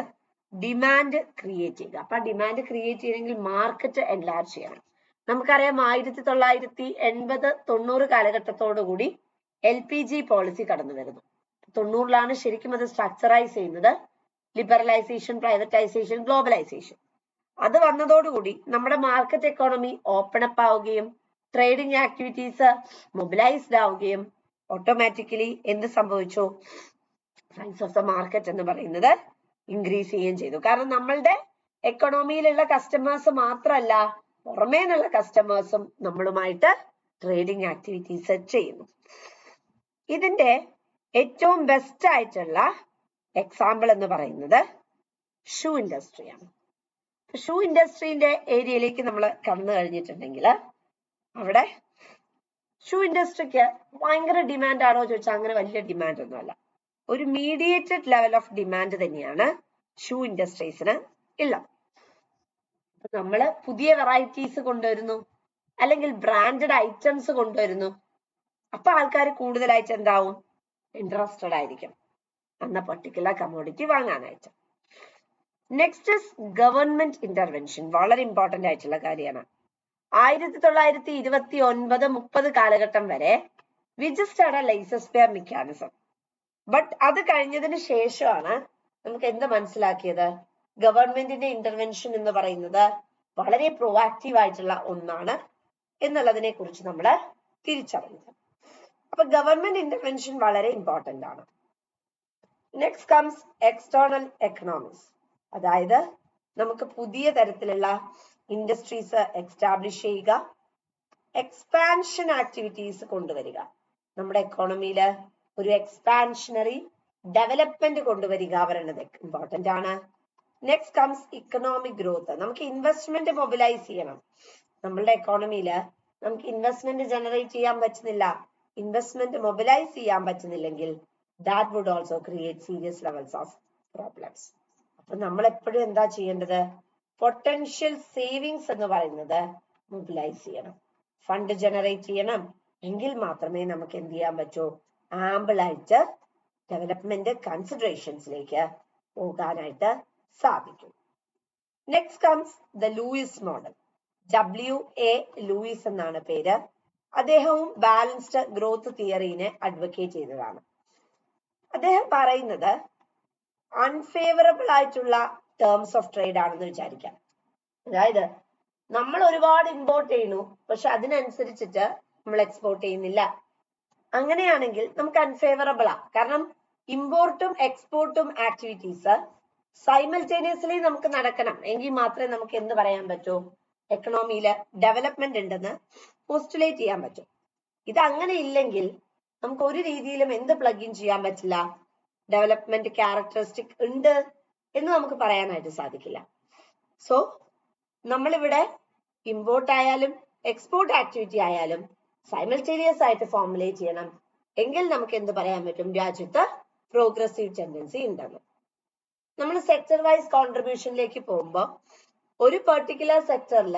ഡിമാൻഡ് ക്രിയേറ്റ് ചെയ്യുക. അപ്പൊ ഡിമാൻഡ് ക്രിയേറ്റ് ചെയ്യണമെങ്കിൽ മാർക്കറ്റ് എൻലാർജ് ചെയ്യണം. നമുക്കറിയാം 1980-90 കാലഘട്ടത്തോടുകൂടി LPG പോളിസി കടന്നു വരുന്നു. 90-ലാണ് ശരിക്കും അത് സ്ട്രക്ചറൈസ് ചെയ്യുന്നത്. Liberalisation, privatisation, globalisation. അത് വന്നതോടുകൂടി നമ്മുടെ മാർക്കറ്റ് എക്കോണമി ഓപ്പൺ അപ്പ് ആവുകയും ട്രേഡിംഗ് ആക്ടിവിറ്റീസ് മൊബിലൈസ്ഡ് ആവുകയും ഓട്ടോമാറ്റിക്കലി എന്ത് സംഭവിച്ചു, സൈസ് ഓഫ് ദ മാർക്കറ്റ് എന്ന് പറയുന്നത് ഇൻക്രീസ് ചെയ്യുകയും ചെയ്തു. കാരണം നമ്മളുടെ എക്കോണമിയിലുള്ള കസ്റ്റമേഴ്സ് മാത്രമല്ല, പുറമേ നിന്നുള്ള കസ്റ്റമേഴ്സും നമ്മളുമായിട്ട് ട്രേഡിംഗ് ആക്ടിവിറ്റീസ് ചെയ്യുന്നു. ഇതിന്റെ ഏറ്റവും ബെസ്റ്റ് ആയിട്ടുള്ള എക്സാമ്പിൾ എന്ന് പറയുന്നത് ഷൂ ഇൻഡസ്ട്രിയാണ്. ഷൂ ഇൻഡസ്ട്രീന്റെ ഏരിയയിലേക്ക് നമ്മൾ കടന്നു കഴിഞ്ഞിട്ടുണ്ടെങ്കിൽ അവിടെ ഷൂ ഇൻഡസ്ട്രിക്ക് ഭയങ്കര ഡിമാൻഡ് ആണോ ചോദിച്ചാൽ അങ്ങനെ വലിയ ഡിമാൻഡ് ഒന്നുമല്ല. ഒരു മീഡിയേറ്റഡ് ലെവൽ ഓഫ് ഡിമാൻഡ് തന്നെയാണ് ഷൂ ഇൻഡസ്ട്രീസിന് ഉള്ളത്. നമ്മൾ പുതിയ വെറൈറ്റീസ് കൊണ്ടുവരുന്നു, അല്ലെങ്കിൽ ബ്രാൻഡഡ് ഐറ്റംസ് കൊണ്ടുവരുന്നു. അപ്പൊ ആൾക്കാർ കൂടുതലായിട്ട് എന്താവും, ഇൻട്രസ്റ്റഡ് ആയിരിക്കും എന്ന പർട്ടിക്കുലർ കമ്മോഡിറ്റി വാങ്ങാനായിട്ട്. Next is government intervention. വളരെ ഇമ്പോർട്ടന്റ് ആയിട്ടുള്ള കാര്യമാണ്. 1929-30 കാലഘട്ടം വരെ we just had a laissez faire mechanism. But അത് കഴിഞ്ഞതിന് ശേഷമാണ് നമുക്ക് എന്ത് മനസ്സിലാക്കിയത്, ഗവൺമെന്റിന്റെ ഇന്റർവെൻഷൻ എന്ന് പറയുന്നത് വളരെ പ്രൊആക്റ്റീവ് ആയിട്ടുള്ള ഒന്നാണ് എന്നുള്ളതിനെ കുറിച്ച് നമ്മൾ തിരിച്ചറിഞ്ഞത്. അപ്പൊ ഗവൺമെന്റ് ഇന്റർവെൻഷൻ വളരെ ഇമ്പോർട്ടന്റ് ആണ്. Next comes external economics. അതായത് നമുക്ക് പുതിയ തരത്തിലുള്ള ഇൻഡസ്ട്രീസ് എസ്റ്റാബ്ലിഷ് ചെയ്യുക, എക്സ്പാൻഷൻ ആക്ടിവിറ്റീസ് കൊണ്ടുവരിക. നമ്മുടെ എക്കോണമിയിൽ ഒരു എക്സ്പാൻഷനറി ഡെവലപ്മെന്റ് കൊണ്ടുവരിക പറയുന്നത് ഇമ്പോർട്ടന്റ് ആണ്. Next comes economic growth. നമുക്ക് ഇൻവെസ്റ്റ്മെന്റ് മൊബിലൈസ് ചെയ്യണം. നമ്മളുടെ എക്കോണമിയിൽ നമുക്ക് ഇൻവെസ്റ്റ്മെന്റ് ജനറേറ്റ് ചെയ്യാൻ പറ്റുന്നില്ല, ഇൻവെസ്റ്റ്മെന്റ് മൊബിലൈസ് ചെയ്യാൻ പറ്റുന്നില്ലെങ്കിൽ that would also create serious levels of problems. അപ്പൊ നമ്മൾ എപ്പോഴും എന്താ ചെയ്യേണ്ടത്, പൊട്ടൻഷ്യൽ സേവിങ്സ് എന്ന് പറയുന്നത് മൊബിലൈസ് ചെയ്യണം, ഫണ്ട് ജനറേറ്റ് ചെയ്യണം. എങ്കിൽ മാത്രമേ നമുക്ക് എന്ത് ചെയ്യാൻ പറ്റൂ, ആംബിൾ ആയിട്ട് ഡെവലപ്മെന്റ് കൺസിഡറേഷൻസിലേക്ക് പോകാനായിട്ട് സാധിക്കും. Next comes the Lewis model. WA Lewis എന്നാണ് പേര്. അദ്ദേഹവും ബാലൻസ്ഡ് ഗ്രോത്ത് തിയറിനെ അഡ്വക്കേറ്റ് ചെയ്തതാണ്. അദ്ദേഹം പറയുന്നത് അൺഫേവറബിൾ ആയിട്ടുള്ള ടേംസ് ഓഫ് ട്രേഡ് ആണെന്ന് വിചാരിക്കാം. അതായത് നമ്മൾ ഒരുപാട് ഇമ്പോർട്ട് ചെയ്യുന്നു, പക്ഷെ അതിനനുസരിച്ചിട്ട് നമ്മൾ എക്സ്പോർട്ട് ചെയ്യുന്നില്ല. അങ്ങനെയാണെങ്കിൽ നമുക്ക് അൺഫേവറബിൾ ആ. കാരണം ഇമ്പോർട്ടും എക്സ്പോർട്ടും ആക്ടിവിറ്റീസ് സൈമൾട്ടേനിയസ്ലി നമുക്ക് നടക്കണം. എങ്കിൽ മാത്രമേ നമുക്ക് എന്ത് പറയാൻ പറ്റൂ, എക്കണോമിയിൽ ഡെവലപ്മെന്റ് ഉണ്ടെന്ന് പോസ്റ്റുലേറ്റ് ചെയ്യാൻ പറ്റും. ഇത് അങ്ങനെ ഇല്ലെങ്കിൽ നമുക്ക് ഒരു രീതിയിലും എന്ത് പ്ലഗ് ഇൻ ചെയ്യാൻ പറ്റില്ല, ഡെവലപ്മെന്റ് ക്യാരക്ടറിസ്റ്റിക് ഉണ്ട് എന്ന് നമുക്ക് പറയാനായിട്ട് സാധിക്കില്ല. സോ നമ്മളിവിടെ ഇമ്പോർട്ട് ആയാലും എക്സ്പോർട്ട് ആക്ടിവിറ്റി ആയാലും സൈമൾട്ടേനിയസ് ആയിട്ട് ഫോർമുലേറ്റ് ചെയ്യണം. എങ്കിൽ നമുക്ക് എന്ത് പറയാൻ പറ്റും, രാജ്യത്ത് പ്രോഗ്രസീവ് ടെൻഡൻസി ഉണ്ടെന്ന്. നമ്മൾ സെക്ടർ വൈസ് കോൺട്രിബ്യൂഷനിലേക്ക് പോകുമ്പോൾ ഒരു പെർട്ടിക്കുലർ സെക്ടറിൽ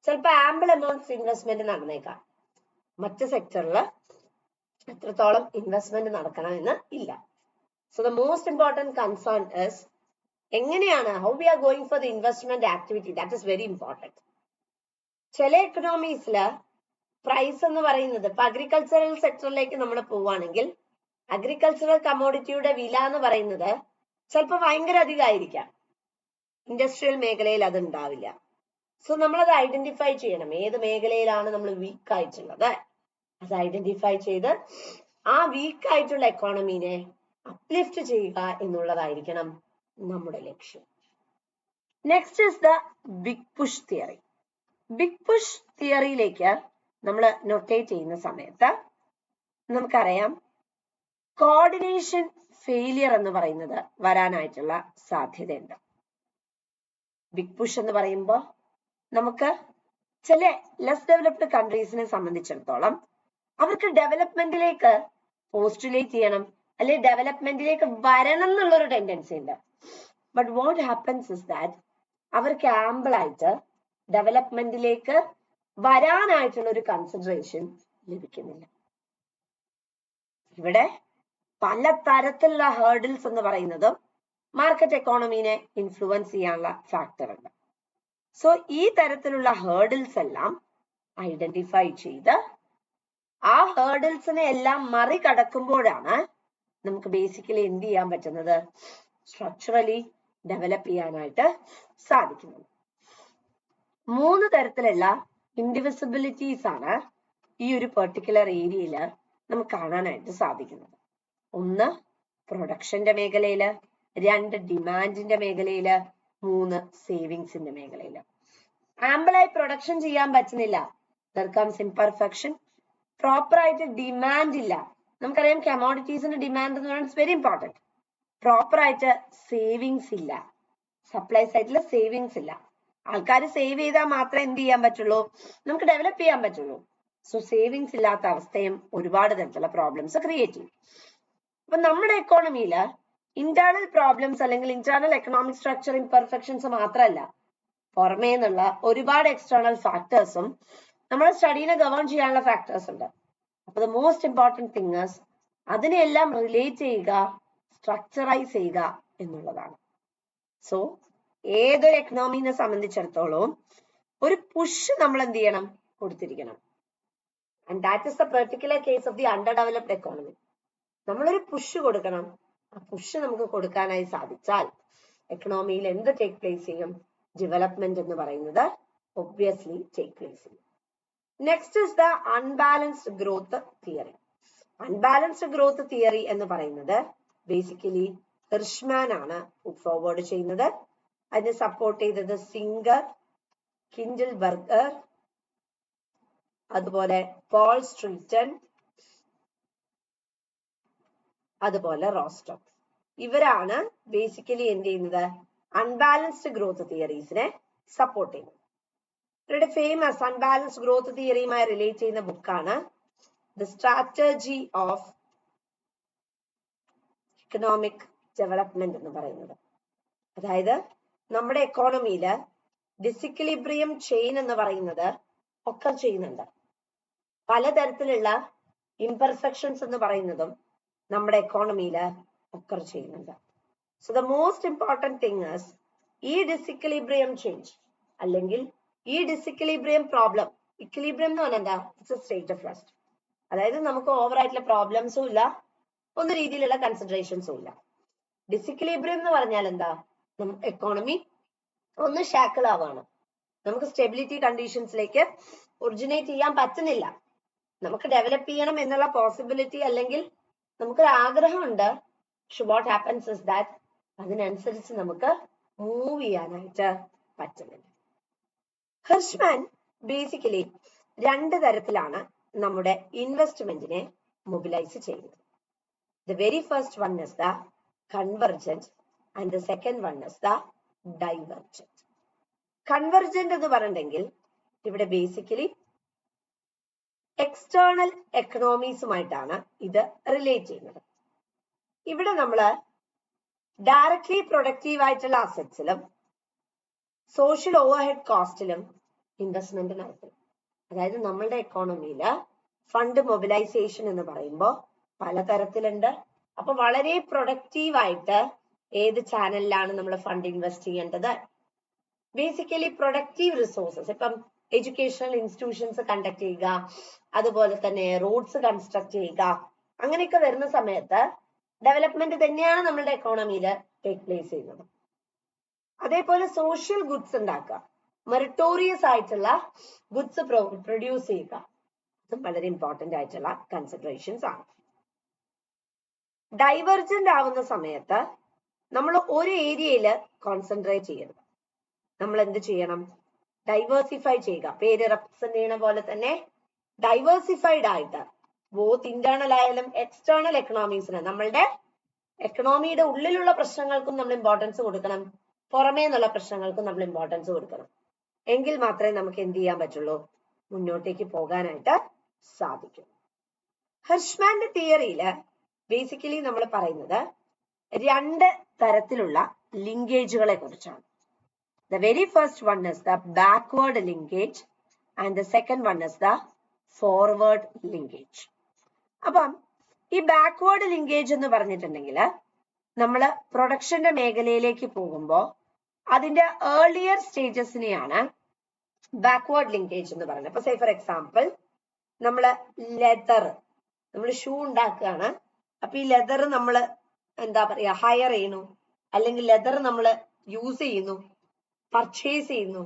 ചിലപ്പോൾ ആംബിൾ എമൗണ്ട്സ് ഇൻവെസ്റ്റ്മെന്റ് നടന്നേക്കാം, മറ്റ് സെക്ടറിൽ എത്രത്തോളം ഇൻവെസ്റ്റ്മെന്റ് നടക്കണമെന്ന് ഇല്ല. So the most important concern is എങ്ങനെയാണ്, how we are going for the investment activity, that is very important. ചില എക്കണോമീസിൽ പ്രൈസ് എന്ന് പറയുന്നത് ഇപ്പൊ അഗ്രികൾച്ചറൽ സെക്ടറിലേക്ക് നമ്മൾ പോവുകയാണെങ്കിൽ അഗ്രികൾച്ചറൽ കമ്മോഡിറ്റിയുടെ വില എന്ന് പറയുന്നത് ചിലപ്പോൾ ഭയങ്കര അധികമായിരിക്കാം. ഇൻഡസ്ട്രിയൽ മേഖലയിൽ അത് ഉണ്ടാവില്ല. സോ നമ്മളത് ഐഡന്റിഫൈ ചെയ്യണം, ഏത് മേഖലയിലാണ് നമ്മൾ വീക്ക് ആയിട്ടുള്ളത്. അത് ഐഡന്റിഫൈ ചെയ്ത് ആ വീക്ക് ആയിട്ടുള്ള എക്കോണമിനെ അപ്ലിഫ്റ്റ് ചെയ്യുക എന്നുള്ളതായിരിക്കണം നമ്മുടെ ലക്ഷ്യം. Next is the big push theory. Big push തിയറിയിലേക്ക് നമ്മൾ നൊട്ടേറ്റ് ചെയ്യുന്ന സമയത്ത് നമുക്കറിയാം കോർഡിനേഷൻ ഫെയിലിയർ എന്ന് പറയുന്നത് വരാനായിട്ടുള്ള സാധ്യതയുണ്ട്. ബിഗ് പുഷ് എന്ന് പറയുമ്പോൾ നമുക്ക് ചില ലെസ് ഡെവലപ്ഡ് കൺട്രീസിനെ സംബന്ധിച്ചിടത്തോളം അവർക്ക് ഡെവലപ്മെന്റിലേക്ക് പോസ്റ്റുലേറ്റ് ചെയ്യണം, അല്ലെ ഡെവലപ്മെന്റിലേക്ക് വരണം എന്നുള്ളൊരു ടെൻഡൻസി ഉണ്ട്. But what happens is that അവർക്ക് ആംബിൾ ആയിട്ട് ഡെവലപ്മെന്റിലേക്ക് വരാനായിട്ടുള്ള ഒരു കൺസിഡറേഷൻ ലഭിക്കുന്നില്ല. ഇവിടെ പല തരത്തിലുള്ള ഹേർഡിൽസ് എന്ന് പറയുന്നതും മാർക്കറ്റ് എക്കോണമിനെ ഇൻഫ്ലുവൻസ് ചെയ്യാനുള്ള ഫാക്ടർ ഉണ്ട്. സോ ഈ തരത്തിലുള്ള ഹേർഡിൽസ് എല്ലാം ഐഡന്റിഫൈ ചെയ്ത് ആ ഹേർഡിൽസിനെ എല്ലാം മറികടക്കുമ്പോഴാണ് നമുക്ക് ബേസിക്കലി എന്ത് ചെയ്യാൻ പറ്റുന്നത്, സ്ട്രക്ചറലി ഡെവലപ്പ് ചെയ്യാനായിട്ട് സാധിക്കുന്നത്. 3 തരത്തിലുള്ള ഇൻഡിവിസിബിലിറ്റീസ് ആണ് ഈ ഒരു പെർട്ടിക്കുലർ ഏരിയയിൽ നമുക്ക് കാണാനായിട്ട് സാധിക്കുന്നത്. 1 പ്രൊഡക്ഷന്റെ മേഖലയില്, 2 ഡിമാൻഡിന്റെ മേഖലയില്, 3 സേവിങ്സിന്റെ മേഖലയില്. ആംബിളായി പ്രൊഡക്ഷൻ ചെയ്യാൻ പറ്റുന്നില്ല, ദർ കംസ് ഇംപെർഫെക്ഷൻ. പ്രോപ്പർ ആയിട്ട് ഡിമാൻഡ് ഇല്ല, നമുക്കറിയാം കമോഡിറ്റീസിന്റെ ഡിമാൻഡ് എന്ന് പറയുന്നത് വെരി ഇമ്പോർട്ടന്റ്. പ്രോപ്പർ ആയിട്ട് സേവിങ്സ് ഇല്ല, സപ്ലൈ സൈഡിൽ സേവിങ്സ് ഇല്ല. ആൾക്കാർ സേവ് ചെയ്താൽ മാത്രമേ എന്ത് ചെയ്യാൻ പറ്റുള്ളൂ, നമുക്ക് ഡെവലപ്പ് ചെയ്യാൻ പറ്റുള്ളൂ. സോ സേവിങ്സ് ഇല്ലാത്ത അവസ്ഥയും ഒരുപാട് തരത്തിലുള്ള പ്രോബ്ലംസ് ക്രിയേറ്റ് ചെയ്യും. അപ്പൊ നമ്മുടെ എക്കോണമിയിൽ ഇന്റേണൽ പ്രോബ്ലംസ് അല്ലെങ്കിൽ ഇന്റേണൽ എക്കണോമിക് സ്ട്രക്ചർ ഇംപെർഫെക്ഷൻസ് മാത്രമല്ല, പുറമേ നിന്നുള്ള ഒരുപാട് എക്സ്റ്റേണൽ ഫാക്ടേഴ്സും നമ്മുടെ സ്റ്റഡീനെ ഗവേൺ ചെയ്യാനുള്ള ഫാക്ടേഴ്സ് ഉണ്ട്. അപ്പൊ ദ മോസ്റ്റ് ഇമ്പോർട്ടൻറ്റ് തിങ് അതിനെല്ലാം റിലേറ്റ് ചെയ്യുക, സ്ട്രക്ചറൈസ് ചെയ്യുക എന്നുള്ളതാണ്. സോ ഏതൊരു എക്കണോമിനെ സംബന്ധിച്ചിടത്തോളം ഒരു പുഷ് നമ്മൾ എന്ത് ചെയ്യണം, കൊടുത്തിരിക്കണം. And that is the particular case of the underdeveloped economy. നമ്മളൊരു പുഷ് കൊടുക്കണം. ആ പുഷ് നമുക്ക് കൊടുക്കാനായി സാധിച്ചാൽ എക്കണോമിയിൽ എന്ത് ടേക്ക് പ്ലേസ് ചെയ്യും, ഡെവലപ്മെന്റ് എന്ന് പറയുന്നത് ഒബ്വിയസ്ലി ടേക്ക് പ്ലേസ് ചെയ്യും. Next is the unbalanced growth theory. Unbalanced growth theory എന്ന് പറയുന്നത് ബേസിക്കലി ഹിർഷ്മാൻ ആണ് ഫോർവേഡ് ചെയ്യുന്നത്. അതിനെ സപ്പോർട്ട് ചെയ്തത് സിംഗർ, കിൻഡിൽബർഗർ, അതുപോലെ പോൾ സ്ട്രീറ്റൻ, അതുപോലെ റോസ്റ്റോക്ക്. ഇവരാണ് ബേസിക്കലി എന്ത് ചെയ്യുന്നത്, അൺബാലൻസ്ഡ് ഗ്രോത്ത് തിയറീസിനെ സപ്പോർട്ട് ചെയ്യുന്നത്. ഇവരുടെ ഫേമസ് അൺബാലൻസ്ഡ് ഗ്രോത്ത് തിയറിയുമായി റിലേറ്റ് ചെയ്യുന്ന ബുക്കാണ് the strategy of economic development എന്ന് പറയുന്നത്. അതായത് നമ്മുടെ എക്കോണമിയിൽ ഡിസിക്വിലിബ്രിയം ചെയിൻ എന്ന് പറയുന്നത് ഒക്കെ ചെയ്യുന്നുണ്ട്. പലതരത്തിലുള്ള ഇംപെർഫെക്ഷൻസ് എന്ന് പറയുന്നതും നമ്മുടെ എക്കോണമിയിൽ ഒക്കെ ചെയ്യുന്നുണ്ട്. So the most important thing is ഈ ഡിസിക്വിലിബ്രിയം ചേഞ്ച് അല്ലെങ്കിൽ ഈ ഡിസിക്വിലിബ്രിയം പ്രോബ്ലം, ഇക്വിലിബ്രിയം എന്ന് പറഞ്ഞാൽ എന്താ, it's A state of rest. അതായത് നമുക്ക് ഓവർ ആയിട്ടുള്ള പ്രോബ്ലംസും ഇല്ല, ഒന്നും രീതിയിലുള്ള കൺസിഡറേഷൻസും ഇല്ല. ഡിസിക്വിലിബ്രിയം എന്ന് പറഞ്ഞാൽ എന്താ, എക്കോണമി ഒന്ന് ഷാക്കിൾ ആവാണ്, നമുക്ക് സ്റ്റെബിലിറ്റി കണ്ടീഷൻസിലേക്ക് ഒറിജിനേറ്റ് ചെയ്യാൻ പറ്റുന്നില്ല. നമുക്ക് ഡെവലപ്പ് ചെയ്യണം എന്നുള്ള പോസിബിലിറ്റി അല്ലെങ്കിൽ നമുക്കൊരു ആഗ്രഹമുണ്ട്. പക്ഷെ വാട്ട് ഹാപ്പൻസ് ഇസ് ദാറ്റ് അതിനനുസരിച്ച് നമുക്ക് മൂവ് ചെയ്യാനായിട്ട് പറ്റുന്നില്ല. ഹിർഷ്മാൻ ബേസിക്കലി 2 തരത്തിലാണ് നമ്മുടെ ഇൻവെസ്റ്റ്മെന്റിനെ മൊബിലൈസ് ചെയ്യുന്നത്. The very first one is the convergent and the second one is the divergent. Convergent എന്ന് പറഞ്ഞിട്ടുണ്ടെങ്കിൽ ഇവിടെ ബേസിക്കലി എക്സ്റ്റേണൽ എക്കണോമീസുമായിട്ടാണ് ഇത് റിലേറ്റ് ചെയ്യുന്നത്. ഇവിടെ നമ്മൾ ഡയറക്ട്ലി പ്രൊഡക്റ്റീവ് ആയിട്ടുള്ള അസറ്റ്സിലും സോഷ്യൽ ഓവർഹെഡ് കോസ്റ്റിലും ഇൻവെസ്റ്റ്മെന്റ് നടത്തും. അതായത് നമ്മളുടെ എക്കോണമിയിൽ ഫണ്ട് മൊബിലൈസേഷൻ എന്ന് പറയുമ്പോൾ പലതരത്തിലുണ്ട്. അപ്പൊ വളരെ പ്രൊഡക്റ്റീവ് ആയിട്ട് ഏത് ചാനലിലാണ് നമ്മൾ ഫണ്ട് ഇൻവെസ്റ്റ് ചെയ്യേണ്ടത്, ബേസിക്കലി പ്രൊഡക്റ്റീവ് റിസോഴ്സസ്. ഇപ്പം എഡ്യൂക്കേഷണൽ ഇൻസ്റ്റിറ്റ്യൂഷൻസ് കണ്ടക്ട് ചെയ്യുക, അതുപോലെ തന്നെ റോഡ്സ് കൺസ്ട്രക്ട് ചെയ്യുക, അങ്ങനെയൊക്കെ വരുന്ന സമയത്ത് ഡെവലപ്മെന്റ് തന്നെയാണ് നമ്മളുടെ എക്കോണമിയിൽ ടേക്ക് പ്ലേസ് ചെയ്യുന്നത്. അതേപോലെ സോഷ്യൽ ഗുഡ്സ് ഉണ്ടാക്കുക, മെറിറ്റോറിയസ് ആയിട്ടുള്ള ഗുഡ്സ് പ്രൊഡ്യൂസ് ചെയ്യുക, അതും വളരെ ഇമ്പോർട്ടന്റ് ആയിട്ടുള്ള കൺസിഡറേഷൻസ് ആണ്. ഡൈവർജന്റ് ആവുന്ന സമയത്ത് നമ്മൾ ഒരു ഏരിയയിൽ കോൺസെൻട്രേറ്റ് ചെയ്യരുത്. നമ്മൾ എന്ത് ചെയ്യണം? ഡൈവേഴ്സിഫൈ ചെയ്യുക. പേര് റെപ്രസെന്റ് ചെയ്യണ പോലെ തന്നെ ഡൈവേഴ്സിഫൈഡ് ആയിട്ട് ബോത്ത് ഇന്റേണൽ ആയാലും എക്സ്റ്റേണൽ എക്കണോമീസിന്, നമ്മളുടെ എക്കണോമിയുടെ ഉള്ളിലുള്ള പ്രശ്നങ്ങൾക്കും നമ്മൾ ഇമ്പോർട്ടൻസ് കൊടുക്കണം, പുറമേ നിന്നുള്ള പ്രശ്നങ്ങൾക്കും നമ്മൾ ഇമ്പോർട്ടൻസ് കൊടുക്കണം. എങ്കിൽ മാത്രമേ നമുക്ക് എന്ത് ചെയ്യാൻ പറ്റുള്ളൂ? മുന്നോട്ടേക്ക് പോകാനായിട്ട് സാധിക്കും. ഹെർഷ്മാന്റെ തിയറിയില് ബേസിക്കലി നമ്മൾ പറയുന്നത് രണ്ട് തരത്തിലുള്ള ലിങ്കേജുകളെ കുറിച്ചാണ്. The very first one is the backward linkage and the second one is the forward linkage. അപ്പം ഈ ബാക്ക്വേർഡ് ലിങ്കേജ് എന്ന് പറഞ്ഞിട്ടുണ്ടെങ്കിൽ നമ്മൾ പ്രൊഡക്ഷന്റെ മേഖലയിലേക്ക് പോകുമ്പോൾ അതിന്റെ ഏർലിയർ സ്റ്റേജസിനെയാണ് ബാക്ക്വേർഡ് ലിങ്കേജ് എന്ന് പറയുന്നത്. അപ്പൊ സേ ഫോർ എക്സാമ്പിൾ നമ്മള് ലെതർ, നമ്മൾ ഷൂ ഉണ്ടാക്കുകയാണ്. അപ്പൊ ഈ ലെതർ നമ്മൾ എന്താ പറയാ, ഹയർ ചെയ്യുന്നു, അല്ലെങ്കിൽ ലെതർ നമ്മൾ യൂസ് ചെയ്യുന്നു, പർച്ചേസ് ചെയ്യുന്നു.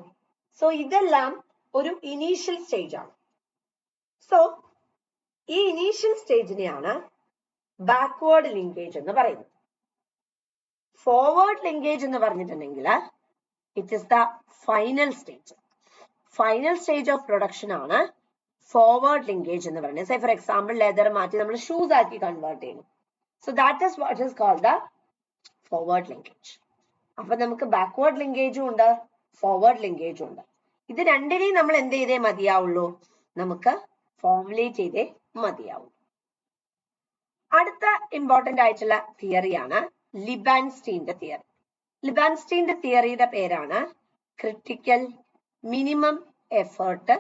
സോ ഇതെല്ലാം ഒരു ഇനീഷ്യൽ സ്റ്റേജ് ആണ്. സോ ഈ ഇനീഷ്യൽ സ്റ്റേജിനെയാണ് ബാക്ക്വേർഡ് ലിങ്കേജ് എന്ന് പറയുന്നത്. ഫോർവേഡ് ലിങ്കേജ് എന്ന് പറഞ്ഞിട്ടുണ്ടെങ്കിൽ it is the final stage. Final stage of production ആണ് ഫോർവേഡ് ലിങ്കേജ് എന്ന് പറയുന്നത്. സേ ഫോർ എക്സാമ്പിൾ ലെതർ മാറ്റി നമ്മൾ ഷൂസ് ആക്കി കൺവേർട്ട് ചെയ്യുന്നു. So that is what is called the forward linkage. അപ്പൊ നമുക്ക് ബാക്ക്വേർഡ് ലിങ്കേജും ഉണ്ട്, ഫോർവേഡ് ലിങ്കേജും ഉണ്ട്. ഇത് രണ്ടിനെയും നമ്മൾ എന്ത് ചെയ്തേ മതിയാവുള്ളൂ? നമുക്ക് ഫോർമുലേറ്റ് ചെയ്തേ മതിയാവും. അടുത്ത ഇമ്പോർട്ടന്റ് ആയിട്ടുള്ള തിയറിയാണ് ലിബാൻസ്റ്റീന്റെ തിയറി. ലിബാൻസ്റ്റീന്റെ തിയറിയുടെ പേരാണ് ക്രിട്ടിക്കൽ മിനിമം എഫേർട്ട്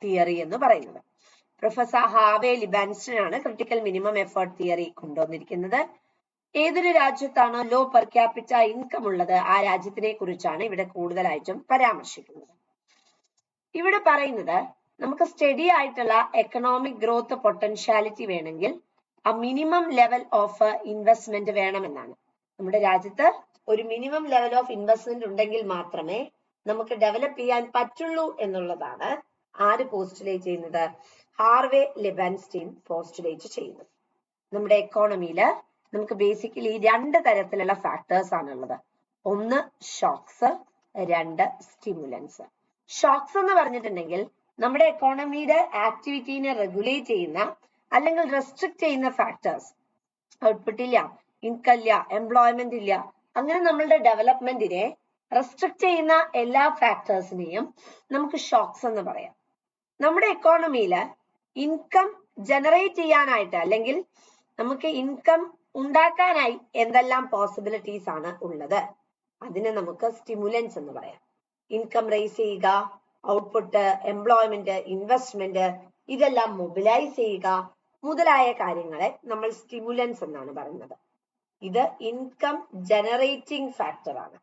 തിയറി എന്ന് പറയുന്നത്. പ്രൊഫസർ ഹാവേ ലിബാൻസ്റ്റൺ ആണ് ക്രിട്ടിക്കൽ മിനിമം എഫേർട്ട് തിയറി കൊണ്ടുവന്നിരിക്കുന്നത്. ഏതൊരു രാജ്യത്താണോ ലോ പെർ ക്യാപിറ്റ ഇൻകം ഉള്ളത് ആ രാജ്യത്തിനെ കുറിച്ചാണ് ഇവിടെ കൂടുതലായിട്ടും പരാമർശിക്കുന്നത്. ഇവിടെ പറയുന്നത് നമുക്ക് സ്റ്റഡി ആയിട്ടുള്ള എക്കണോമിക് ഗ്രോത്ത് പൊട്ടൻഷ്യാലിറ്റി വേണമെങ്കിൽ ആ മിനിമം ലെവൽ ഓഫ് ഇൻവെസ്റ്റ്മെന്റ് വേണമെന്നാണ്. നമ്മുടെ രാജ്യത്ത് ഒരു മിനിമം ലെവൽ ഓഫ് ഇൻവെസ്റ്റ്മെന്റ് ഉണ്ടെങ്കിൽ മാത്രമേ നമുക്ക് ഡെവലപ്പ് ചെയ്യാൻ പറ്റുള്ളൂ എന്നുള്ളതാണ് ആര് പോസ്റ്റുലേറ്റ് ചെയ്യുന്നത്? ഹാർവേ ലിബാൻസ്റ്റീൻ പോസ്റ്റുലേറ്റ് ചെയ്യുന്നത്. നമ്മുടെ എക്കോണമിയില് നമുക്ക് ബേസിക്കലി രണ്ട് തരത്തിലുള്ള ഫാക്ടേഴ്സ് ആണുള്ളത്. ഒന്ന് ഷോക്സ്, രണ്ട് സ്റ്റിമുലൻസ്. ഷോക്സ് എന്ന് പറഞ്ഞിട്ടുണ്ടെങ്കിൽ നമ്മുടെ എക്കോണമിയുടെ ആക്ടിവിറ്റീനെ റെഗുലേറ്റ് ചെയ്യുന്ന അല്ലെങ്കിൽ റെസ്ട്രിക്ട് ചെയ്യുന്ന ഫാക്ടേഴ്സ്. ഔട്ട്പുട്ട് ഇല്ല, ഇൻകം ഇല്ല, എംപ്ലോയ്മെന്റ് ഇല്ല, അങ്ങനെ നമ്മളുടെ ഡെവലപ്മെന്റിനെ റെസ്ട്രിക്ട് ചെയ്യുന്ന എല്ലാ ഫാക്ടേഴ്സിനെയും നമുക്ക് ഷോക്സ് എന്ന് പറയാം. നമ്മുടെ എക്കോണമിയില് ഇൻകം ജനറേറ്റ് ചെയ്യാനായിട്ട് അല്ലെങ്കിൽ നമുക്ക് ഇൻകം ഉണ്ടാക്കാനായി എന്തെല്ലാം പോസിബിലിറ്റീസ് ആണ് ഉള്ളത്, അതിനെ നമുക്ക് സ്റ്റിമുലൻസ് എന്ന് പറയാം. ഇൻകം റേസ് ചെയ്യുക, ഔട്ട്പുട്ട്, എംപ്ലോയ്മെന്റ്, ഇൻവെസ്റ്റ്മെന്റ് ഇതെല്ലാം മൊബിലൈസ് ചെയ്യുക മുതലായ കാര്യങ്ങളെ നമ്മൾ സ്റ്റിമുലൻസ് എന്നാണ് പറയുന്നത്. ഇത് ഇൻകം ജനറേറ്റിംഗ് ഫാക്ടർ ആണ്.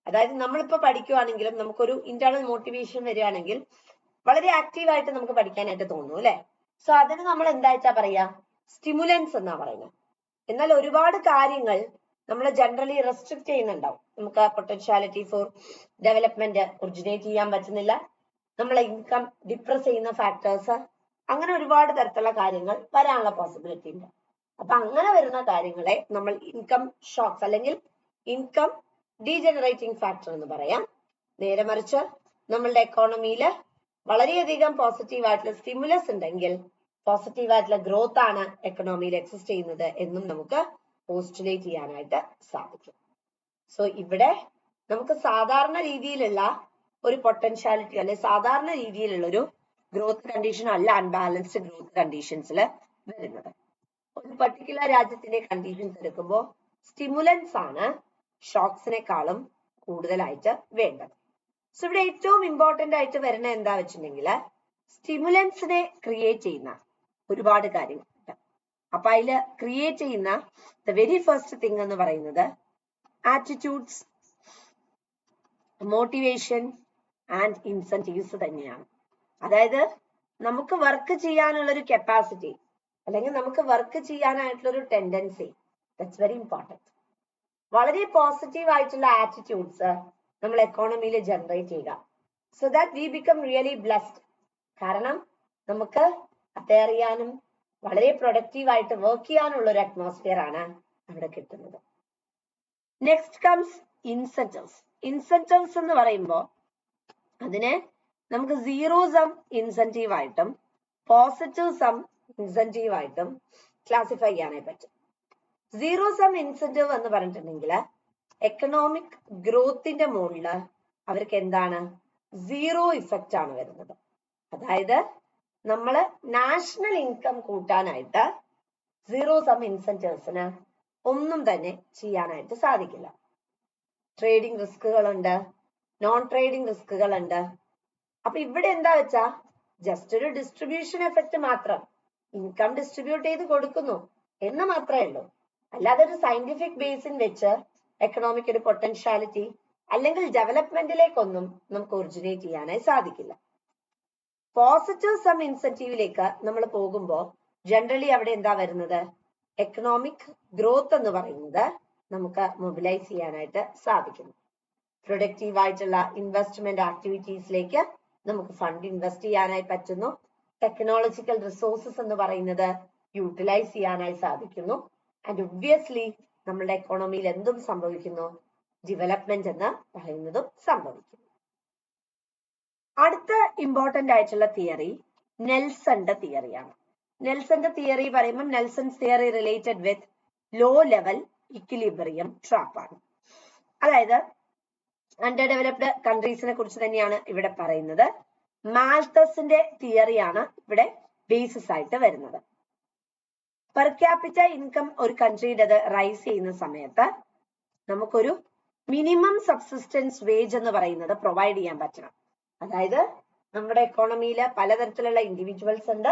അതായത് നമ്മളിപ്പോ പഠിക്കുവാണെങ്കിലും നമുക്കൊരു ഇന്റേണൽ മോട്ടിവേഷൻ വരികയാണെങ്കിൽ വളരെ ആക്റ്റീവായിട്ട് നമുക്ക് പഠിക്കാനായിട്ട് തോന്നും അല്ലെ. സോ അതിന് നമ്മൾ എന്തായിട്ടാ പറയാ? സ്റ്റിമുലൻസ് എന്നാ പറയുന്നത്. എന്നാൽ ഒരുപാട് കാര്യങ്ങൾ നമ്മൾ ജനറലി റെസ്ട്രിക്ട് ചെയ്യുന്നുണ്ടാവും. നമുക്ക് പൊട്ടൻഷ്യാലിറ്റി ഫോർ ഡെവലപ്മെന്റ് ഒറിജിനേറ്റ് ചെയ്യാൻ പറ്റുന്നില്ല, നമ്മളെ ഇൻകം ഡിപ്രസ് ചെയ്യുന്ന ഫാക്ടേഴ്സ്, അങ്ങനെ ഒരുപാട് തരത്തിലുള്ള കാര്യങ്ങൾ വരാനുള്ള പോസിബിലിറ്റി ഉണ്ട്. അപ്പൊ അങ്ങനെ വരുന്ന കാര്യങ്ങളെ നമ്മൾ ഇൻകം ഷോക്സ് അല്ലെങ്കിൽ ഇൻകം ഡീജനറേറ്റിംഗ് ഫാക്ടർ എന്ന് പറയാം. നേരെ മറിച്ച് നമ്മളുടെ എക്കോണമിയിൽ വളരെയധികം പോസിറ്റീവ് ആയിട്ടുള്ള സ്റ്റിമുലസ് ഉണ്ടെങ്കിൽ പോസിറ്റീവ് ആയിട്ടുള്ള ഗ്രോത്ത് ആണ് എക്കണോമിയിൽ എക്സിസ്റ്റ് ചെയ്യുന്നത് എന്നും നമുക്ക് പോസ്റ്റുലേറ്റ് ചെയ്യാനായിട്ട് സാധിക്കും. സോ ഇവിടെ നമുക്ക് സാധാരണ രീതിയിലുള്ള ഒരു പൊട്ടൻഷ്യാലിറ്റി അല്ലെ സാധാരണ രീതിയിലുള്ള ഒരു ഗ്രോത്ത് കണ്ടീഷൻ അല്ല അൺബാലൻസ്ഡ് ഗ്രോത്ത് കണ്ടീഷൻസിൽ വരുന്നത്. ഒരു പർട്ടിക്കുലർ രാജ്യത്തിന്റെ കണ്ടീഷൻസ് എടുക്കുമ്പോൾ സ്റ്റിമുലൻസ് ആണ് ഷോക്സിനെക്കാളും കൂടുതലായിട്ട് വേണ്ടത്. സോ ഇവിടെ ഏറ്റവും ഇമ്പോർട്ടന്റ് ആയിട്ട് വരുന്ന എന്താ വെച്ചിട്ടുണ്ടെങ്കിൽ സ്റ്റിമുലൻസിനെ ക്രിയേറ്റ് ചെയ്യുന്ന ഒരുപാട് കാര്യങ്ങളുണ്ട്. അപ്പൊ അതില് ക്രിയേറ്റ് ചെയ്യുന്ന ദ വെരി ഫസ്റ്റ് തിങ് എന്ന് പറയുന്നത് ആറ്റിറ്റ്യൂഡ്സ്, മോട്ടിവേഷൻ ആൻഡ് ഇൻസെന്റീവ്സ് തന്നെയാണ്. അതായത് നമുക്ക് വർക്ക് ചെയ്യാനുള്ള ഒരു കപ്പാസിറ്റി അല്ലെങ്കിൽ നമുക്ക് വർക്ക് ചെയ്യാനായിട്ടുള്ള ഒരു ടെൻഡൻസി, ദാറ്റ്സ് വെരി ഇമ്പോർട്ടൻറ്റ്. വളരെ പോസിറ്റീവ് ആയിട്ടുള്ള ആറ്റിറ്റ്യൂഡ്സ് നമ്മൾ എക്കോണമിയിൽ ജനറേറ്റ് ചെയ്യുക, so that we become really blessed. കാരണം നമുക്ക് അതറിയാനും വളരെ പ്രൊഡക്റ്റീവ് ആയിട്ട് വർക്ക് ചെയ്യാനുള്ള ഒരു അറ്റ്മോസ്ഫിയർ ആണ് അവിടെ കിട്ടുന്നത്. Next comes incentives. ഇൻസെന്റീവ്സ് എന്ന് പറയുമ്പോൾ അതിനെ നമുക്ക് സീറോ സം ഇൻസെന്റീവ് ആയിട്ടും പോസിറ്റീവ് സം ഇൻസെന്റീവ് ആയിട്ടും ക്ലാസിഫൈ ചെയ്യാനായി പറ്റും. സീറോ സം ഇൻസെന്റീവ് എന്ന് പറഞ്ഞിട്ടുണ്ടെങ്കിൽ എക്കണോമിക് ഗ്രോത്തിന്റെ മുകളിൽ അവർക്ക് എന്താണ് സീറോ ഇഫക്റ്റ് ആണ് വരുന്നത്. അതായത് നമ്മൾ നാഷണൽ ഇൻകം കൂട്ടാനായിട്ട് സീറോ സം ഇൻസെന്റീവ്സിന് ഒന്നും തന്നെ ചെയ്യാനായിട്ട് സാധിക്കില്ല. ട്രേഡിംഗ് റിസ്കുകളുണ്ട്, നോൺ ട്രേഡിംഗ് റിസ്കുകളുണ്ട്. അപ്പൊ ഇവിടെ എന്താ വെച്ചാ ജസ്റ്റ് ഒരു ഡിസ്ട്രിബ്യൂഷൻ എഫക്റ്റ് മാത്രം, ഇൻകം ഡിസ്ട്രിബ്യൂട്ട് ചെയ്ത് കൊടുക്കുന്നു എന്ന് മാത്രമേ ഉള്ളൂ. അല്ലാതെ ഒരു സയന്റിഫിക് ബേസിൻ വെച്ച് എക്കണോമിക് ഒരു പൊട്ടൻഷ്യാലിറ്റി അല്ലെങ്കിൽ ഡെവലപ്മെന്റിലേക്കൊന്നും നമുക്ക് ഒറിജിനേറ്റ് ചെയ്യാനായി സാധിക്കില്ല. പോസിറ്റീവ് സം ഇൻസെന്റീവിലേക്ക് നമ്മൾ പോകുമ്പോൾ ജനറലി അവിടെ എന്താ വരുന്നത്, എക്കണോമിക് ഗ്രോത്ത് എന്ന് പറയുന്നത് നമുക്ക് മൊബിലൈസ് ചെയ്യാനായിട്ട് സാധിക്കുന്നു. പ്രൊഡക്റ്റീവ് ആയിട്ടുള്ള ഇൻവെസ്റ്റ്മെന്റ് ആക്ടിവിറ്റീസിലേക്ക് നമുക്ക് ഫണ്ട് ഇൻവെസ്റ്റ് ചെയ്യാനായി പറ്റുന്നു. ടെക്നോളജിക്കൽ റിസോഴ്സസ് എന്ന് പറയുന്നത് യൂട്ടിലൈസ് ചെയ്യാനായി സാധിക്കുന്നു. ആൻഡ് ഒബ്വിയസ്ലി നമ്മുടെ എക്കോണമിയിൽ എന്തും സംഭവിക്കുന്നു, ഡെവലപ്മെന്റ് എന്ന് പറയുന്നതും സംഭവിക്കുന്നു. അടുത്ത ഇമ്പോർട്ടന്റ് ആയിട്ടുള്ള തിയറി നെൽസന്റെ തിയറിയാണ്. നെൽസന്റെ തിയറി പറയുമ്പോൾ Nelson's theory related with low level equilibrium trap ആണ്. അതായത് അണ്ടർ ഡെവലപ്ഡ് കൺട്രീസിനെ കുറിച്ച് തന്നെയാണ് ഇവിടെ പറയുന്നത്. മാൽത്തസിന്റെ തിയറിയാണ് ഇവിടെ ബേസിസ് ആയിട്ട് വരുന്നത്. പെർ ക്യാപിറ്റ ഇൻകം ഒരു കൺട്രിയുടെ റൈസ് ചെയ്യുന്ന സമയത്ത് നമുക്കൊരു മിനിമം സബ്സിസ്റ്റൻസ് വേജ് എന്ന് പറയുന്നത് പ്രൊവൈഡ് ചെയ്യാൻ പറ്റണം. അതായത് നമ്മുടെ എക്കോണമിയിൽ പലതരത്തിലുള്ള ഇൻഡിവിജ്വൽസ് ഉണ്ട്.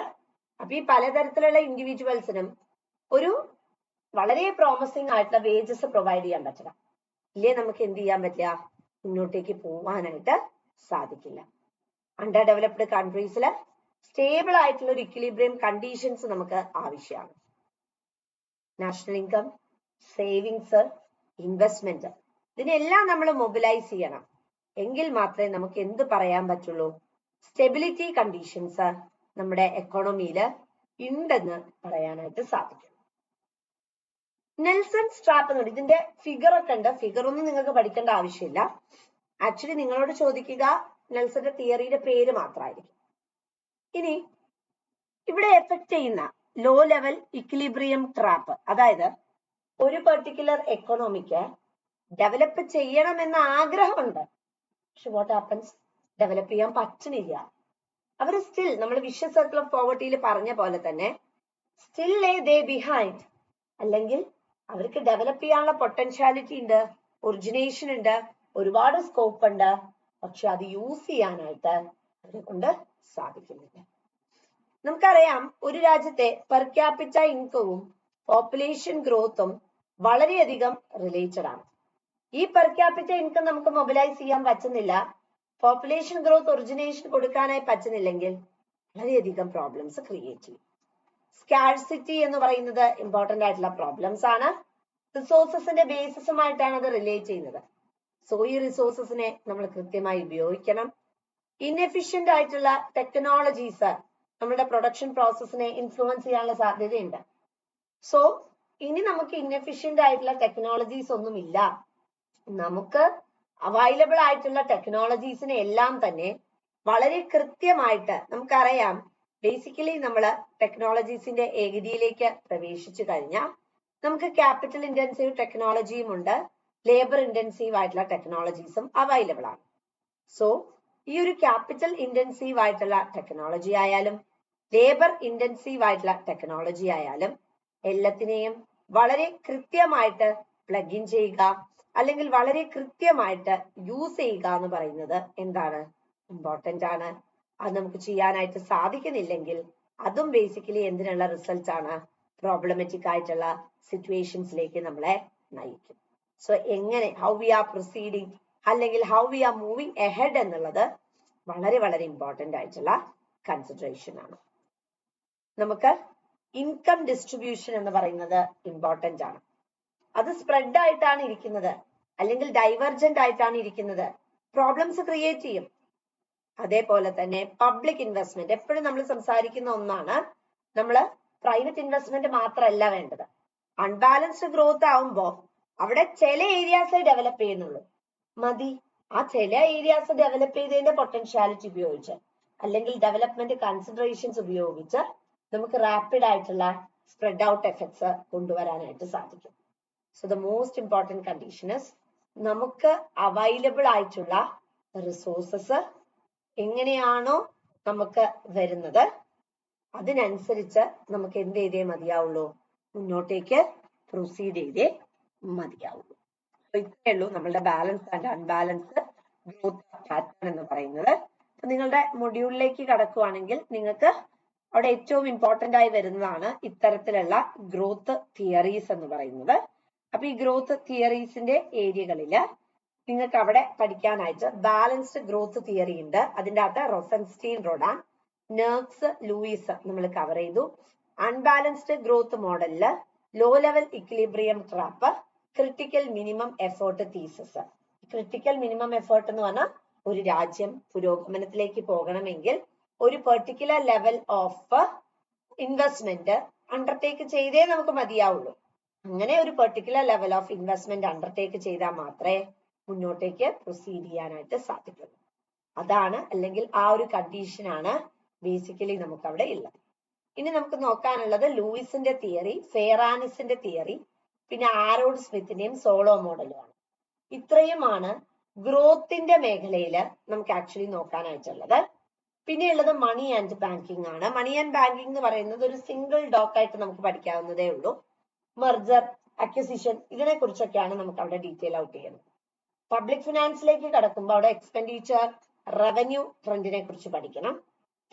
അപ്പൊ ഈ പലതരത്തിലുള്ള ഇൻഡിവിജ്വൽസിനും ഒരു വളരെ പ്രോമിസിംഗ് ആയിട്ടുള്ള വേജസ് പ്രൊവൈഡ് ചെയ്യാൻ പറ്റണം. ഇല്ലേ നമുക്ക് എന്ത് ചെയ്യാൻ പറ്റില്ല, മുന്നോട്ടേക്ക് പോവാനായിട്ട് സാധിക്കില്ല. അണ്ടർ ഡെവലപ്ഡ് കൺട്രീസിൽ സ്റ്റേബിൾ ആയിട്ടുള്ള ഒരു ഇക്വിലിബ്രിയം കണ്ടീഷൻസ് നമുക്ക് ആവശ്യമാണ്. നാഷണൽ ഇൻകം, സേവിങ്സ്, ഇൻവെസ്റ്റ്മെന്റ് ഇതിനെല്ലാം നമ്മൾ മൊബിലൈസ് ചെയ്യണം. എങ്കിൽ മാത്രമേ നമുക്ക് എന്ത് പറയാൻ പറ്റുള്ളൂ, സ്റ്റെബിലിറ്റി കണ്ടീഷൻസ് നമ്മുടെ എക്കോണമിയിൽ ഉണ്ടെന്ന് പറയാനായിട്ട് സാധിക്കും. നെൽസൺസ് ട്രാപ്പ് എന്ന് പറയും. ഇതിന്റെ ഫിഗർ ഒക്കെ ഉണ്ട്. ഫിഗർ ഒന്നും നിങ്ങൾക്ക് പഠിക്കേണ്ട ആവശ്യമില്ല. ആക്ച്വലി നിങ്ങളോട് ചോദിക്കുക നെൽസന്റെ തിയറിയുടെ പേര് മാത്രമായിരിക്കും. ഇനി ഇവിടെ എഫക്ട് ചെയ്യുന്ന ലോ ലെവൽ ഇക്വിലിബ്രിയം ട്രാപ്പ്, അതായത് ഒരു പെർട്ടിക്കുലർ എക്കോണമിക്ക് ഡെവലപ്പ് ചെയ്യണമെന്ന ആഗ്രഹമുണ്ട്, പക്ഷെ വാട്ട് ഹാപ്പൻസ്, ഡെവലപ്പ് ചെയ്യാൻ പറ്റുന്നില്ല. അവർ സ്റ്റിൽ, നമ്മൾ വിഷ്യസ് സർക്കിൾ ഓഫ് പോവർട്ടിയിൽ പറഞ്ഞ പോലെ തന്നെ സ്റ്റിൽ ദേ ബിഹൈൻഡ്, അല്ലെങ്കിൽ അവർക്ക് ഡെവലപ്പ് ചെയ്യാനുള്ള പൊട്ടൻഷ്യാലിറ്റി ഉണ്ട്, ഒറിജിനേഷൻ ഉണ്ട്, ഒരുപാട് സ്കോപ്പ് ഉണ്ട്, പക്ഷെ അത് യൂസ് ചെയ്യാനായിട്ട് അവരെ കൊണ്ട് സാധിക്കുന്നില്ല. നമുക്കറിയാം ഒരു രാജ്യത്തെ പെർ ക്യാപിറ്റ ഇൻകവും പോപ്പുലേഷൻ ഗ്രോത്തും വളരെയധികം റിലേറ്റഡ് ആണ്. ഈ പെർ ക്യാപിറ്റ ഇൻകം നമുക്ക് മൊബിലൈസ് ചെയ്യാൻ പറ്റുന്നില്ല, പോപ്പുലേഷൻ ഗ്രോത്ത് ഒറിജിനേഷൻ കൊടുക്കാനായി പറ്റുന്നില്ലെങ്കിൽ വളരെയധികം പ്രോബ്ലംസ് ക്രിയേറ്റ് ചെയ്യും. സ്കാർസിറ്റി എന്ന് പറയുന്നത് ഇമ്പോർട്ടന്റ് ആയിട്ടുള്ള പ്രോബ്ലംസ് ആണ്. റിസോഴ്സസിന്റെ ബേസിസുമായിട്ടാണ് അത് റിലേറ്റ് ചെയ്യുന്നത്. സോ ഈ റിസോഴ്സസിനെ നമ്മൾ കൃത്യമായി ഉപയോഗിക്കണം. ഇൻഎഫിഷ്യന്റ് ആയിട്ടുള്ള ടെക്നോളജീസ് നമ്മുടെ പ്രൊഡക്ഷൻ പ്രോസസ്സിനെ ഇൻഫ്ലുവൻസ് ചെയ്യാനുള്ള സാധ്യതയുണ്ട്. സോ ഇനി നമുക്ക് ഇൻഎഫിഷ്യന്റ് ആയിട്ടുള്ള ടെക്നോളജീസ് ഒന്നുമില്ല, നമുക്ക് അവൈലബിൾ ആയിട്ടുള്ള ടെക്നോളജീസിനെ എല്ലാം തന്നെ വളരെ കൃത്യമായിട്ട്, നമുക്കറിയാം ബേസിക്കലി നമ്മൾ ടെക്നോളജീസിന്റെ ഏകതിയിലേക്ക് പ്രവേശിച്ചു കഴിഞ്ഞാൽ നമുക്ക് ക്യാപിറ്റൽ ഇന്റൻസീവ് ടെക്നോളജിയും ഉണ്ട്, ലേബർ ഇന്റൻസീവ് ആയിട്ടുള്ള ടെക്നോളജീസും അവൈലബിൾ ആണ്. സോ ഈ ഒരു ക്യാപിറ്റൽ ഇന്റൻസീവ് ആയിട്ടുള്ള ടെക്നോളജി ആയാലും ലേബർ ഇന്റൻസീവ് ആയിട്ടുള്ള ടെക്നോളജി ആയാലും എല്ലാത്തിനെയും വളരെ കൃത്യമായിട്ട് പ്ലഗ് ഇൻ ചെയ്യുക അല്ലെങ്കിൽ വളരെ കൃത്യമായിട്ട് യൂസ് ചെയ്യുക എന്ന് പറയുന്നത് എന്താണ്, ഇമ്പോർട്ടന്റ് ആണ്. അത് നമുക്ക് ചെയ്യാനായിട്ട് സാധിക്കുന്നില്ലെങ്കിൽ അതും ബേസിക്കലി എന്തിനുള്ള റിസൾട്ട് ആണ്, പ്രോബ്ലമാറ്റിക് ആയിട്ടുള്ള സിറ്റുവേഷൻസിലേക്ക് നമ്മളെ നയിക്കും. സോ എങ്ങനെ, ഹൗ വി ആർ പ്രൊസീഡിങ് അല്ലെങ്കിൽ how we are moving ahead എന്നുള്ളത് വളരെ വളരെ ഇമ്പോർട്ടന്റ് ആയിട്ടുള്ള കൺസിഡറേഷൻ ആണ്. നമുക്ക് ഇൻകം ഡിസ്ട്രിബ്യൂഷൻ എന്ന് പറയുന്നത് ഇമ്പോർട്ടന്റ് ആണ്. അത് സ്പ്രെഡ് ആയിട്ടാണ് ഇരിക്കുന്നത്, അല്ലെങ്കിൽ ഡൈവർജന്റ് ആയിട്ടാണ് ഇരിക്കുന്നത്, പ്രോബ്ലംസ് ക്രിയേറ്റ് ചെയ്യും. അതേപോലെ തന്നെ പബ്ലിക് ഇൻവെസ്റ്റ്മെന്റ് എപ്പോഴും നമ്മൾ സംസാരിക്കുന്ന ഒന്നാണ്. നമ്മൾ പ്രൈവറ്റ് ഇൻവെസ്റ്റ്മെന്റ് മാത്രമല്ല വേണ്ടത്. അൺബാലൻസ്ഡ് ഗ്രോത്ത് ആവുമ്പോൾ അവിടെ ചില ഏരിയാസ് ഡെവലപ്പ് ചെയ്യുന്നുള്ളൂ, മതി. ആ ചില ഏരിയാസ് ഡെവലപ്പ് ചെയ്തതിന്റെ പൊട്ടൻഷ്യാലിറ്റി ഉപയോഗിച്ച് അല്ലെങ്കിൽ ഡെവലപ്മെന്റ് കൺസിഡറേഷൻസ് ഉപയോഗിച്ച് നമുക്ക് റാപ്പിഡ് ആയിട്ടുള്ള സ്പ്രെഡ് ഔട്ട് എഫക്ട്സ് കൊണ്ടുവരാനായിട്ട് സാധിക്കും. So the most important condition is നമുക്ക് അവൈലബിൾ ആയിട്ടുള്ള റിസോഴ്സസ് എങ്ങനെയാണോ നമുക്ക് വരുന്നത് അതിനനുസരിച്ച് നമുക്ക് എന്ത് ചെയ്തേ മതിയാവുള്ളൂ, മുന്നോട്ടേക്ക് പ്രൊസീഡ് ചെയ്തേ മതിയാവുള്ളൂ. ഇത്രയേ ഉള്ളൂ നമ്മളുടെ balance and unbalanced growth pattern എന്ന് പറയുന്നത്. നിങ്ങളുടെ മൊഡ്യൂളിലേക്ക് കടക്കുവാണെങ്കിൽ നിങ്ങൾക്ക് അവിടെ ഏറ്റവും ഇമ്പോർട്ടന്റ് ആയി വരുന്നതാണ് ഇത്തരത്തിലുള്ള ഗ്രോത്ത് തിയറീസ് എന്ന് പറയുന്നത്. അപ്പൊ ഈ ഗ്രോത്ത് തിയറീസിന്റെ ഏരിയകളിൽ നിങ്ങൾക്ക് അവിടെ പഠിക്കാനായിട്ട് ബാലൻസ്ഡ് ഗ്രോത്ത് തിയറി ഉണ്ട്. അതിന്റെ അകത്ത് റോസൻസ്റ്റീൻ റോഡാൻ, നെർക്സ്, ലൂയിസ് നമ്മൾ കവർ ചെയ്തു. അൺബാലൻസ്ഡ് ഗ്രോത്ത് മോഡലില് low level equilibrium trap, critical minimum effort thesis. Critical minimum effort എന്ന് പറഞ്ഞാൽ ഒരു രാജ്യം പുരോഗമനത്തിലേക്ക് പോകണമെങ്കിൽ ഒരു particular level of investment undertake ചെയ്തേ നമുക്ക് മതിയാവുള്ളൂ. അങ്ങനെ ഒരു particular level of investment undertake ചെയ്താൽ മാത്രമേ മുന്നോട്ടേക്ക് പ്രൊസീഡ് ചെയ്യാനായിട്ട് സാധിക്കുള്ളൂ. അതാണ്, അല്ലെങ്കിൽ ആ ഒരു കണ്ടീഷനാണ് ബേസിക്കലി നമുക്ക് അവിടെ ഉള്ളത്. ഇനി നമുക്ക് നോക്കാനുള്ളത് ലൂയിസിന്റെ തിയറി, ഫെയറാനിസിന്റെ തിയറി, പിന്നെ ആരോഡ് സ്മിത്തിന്റെയും സോളോ മോഡലുമാണ്. ഇത്രയുമാണ് ഗ്രോത്തിന്റെ മേഖലയിൽ നമുക്ക് ആക്ച്വലി നോക്കാനായിട്ടുള്ളത്. പിന്നെയുള്ളത് മണി ആൻഡ് ബാങ്കിങ് ആണ്. മണി ആൻഡ് ബാങ്കിങ് എന്ന് പറയുന്നത് ഒരു സിംഗിൾ ഡോക്ക് ആയിട്ട് നമുക്ക് പഠിക്കാവുന്നതേ ഉള്ളൂ. മെർജർ, അക്വിസിഷൻ, ഇതിനെ കുറിച്ചൊക്കെയാണ് നമുക്ക് അവിടെ ഡീറ്റെയിൽ ഔട്ട് ചെയ്യുന്നത്. പബ്ലിക് ഫിനാൻസിലേക്ക് കടക്കുമ്പോൾ അവിടെ എക്സ്പെൻഡിച്ചർ, റവന്യൂ ട്രെൻഡിനെ കുറിച്ച് പഠിക്കണം.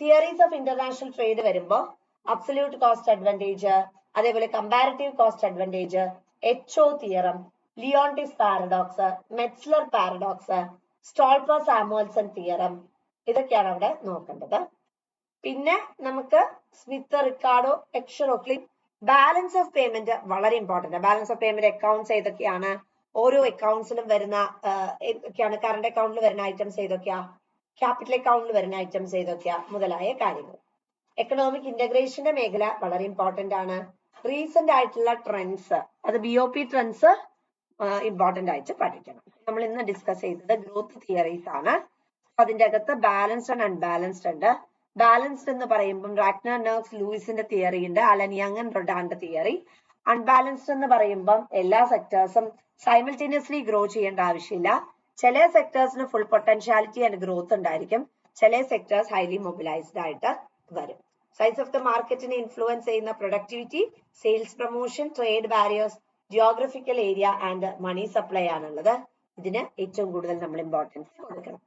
തിയറീസ് ഓഫ് ഇന്റർനാഷണൽ ട്രേഡ് വരുമ്പോൾ അബ്സല്യൂട്ട് കോസ്റ്റ് അഡ്വാൻറ്റേജ്, അതേപോലെ comparative cost advantage, HO theorem, Leontief's paradox, Metzler paradox, Stolper Samuelson theorem, ഇതൊക്കെയാണ് അവിടെ നോക്കേണ്ടത്. പിന്നെ നമുക്ക് സ്മിത്ത്, റിക്കാർഡോ, എക്സ്റോക്ലി, ബാലൻസ് ഓഫ് പേയ്മെന്റ് വളരെ important. Balance of payment accounts ഏതൊക്കെയാണ്, ഓരോ അക്കൗണ്ട്സിലും വരുന്ന ഏതൊക്കെയാണ്, കറണ്ട് അക്കൗണ്ടിൽ വരുന്ന ഐറ്റംസ് ഏതൊക്കെയാ, ക്യാപിറ്റൽ അക്കൗണ്ടിൽ വരുന്ന ഐറ്റംസ് ഏതൊക്കെയാ, മുതലായ കാര്യങ്ങൾ. എക്കണോമിക് ഇന്റഗ്രേഷന്റെ മേഖല വളരെ ഇമ്പോർട്ടന്റ് ആണ്. റീസെന്റ് ആയിട്ടുള്ള ട്രെൻഡ്സ്, അത് BOP ട്രെൻഡ്സ് ഇമ്പോർട്ടന്റ് ആയിട്ട് പഠിക്കണം. നമ്മൾ ഇന്ന് ഡിസ്കസ് ചെയ്തത് ഗ്രോത്ത് തിയറീസ് ആണ്. അതിന്റെ അകത്ത് ബാലൻസ്ഡ് ആൻഡ് അൺബാലൻസ്ഡ് ഉണ്ട്. ബാലൻസ്ഡ് എന്ന് പറയുമ്പോൾ റാഗ്നർ, നെർക്സ്, ലൂയിസിന്റെ തിയറി ഉണ്ട്, അലൻ യങ് ആൻഡ് റൊഡാന്റെ തിയറി. അൺബാലൻസ്ഡ് എന്ന് പറയുമ്പോൾ എല്ലാ സെക്ടേഴ്സും സൈമൾട്ടേനിയസ്ലി ഗ്രോ ചെയ്യേണ്ട ആവശ്യമില്ല. ചില സെക്ടേഴ്സിന് ഫുൾ പൊട്ടൻഷ്യാലിറ്റി ആൻഡ് ഗ്രോത്ത് ഉണ്ടായിരിക്കും, ചില സെക്ടേഴ്സ് ഹൈലി മൊബിലൈസ്ഡ് ആയിട്ട് വരും. സൈസ് ഓഫ് ദ മാർക്കറ്റിനെ ഇൻഫ്ലുവൻസ് ചെയ്യുന്ന productivity, sales promotion, trade barriers, geographical area and money supply ആണുള്ളത്. ഇതിന് ഏറ്റവും കൂടുതൽ നമ്മൾ ഇമ്പോർട്ടൻസ് കൊടുക്കണം.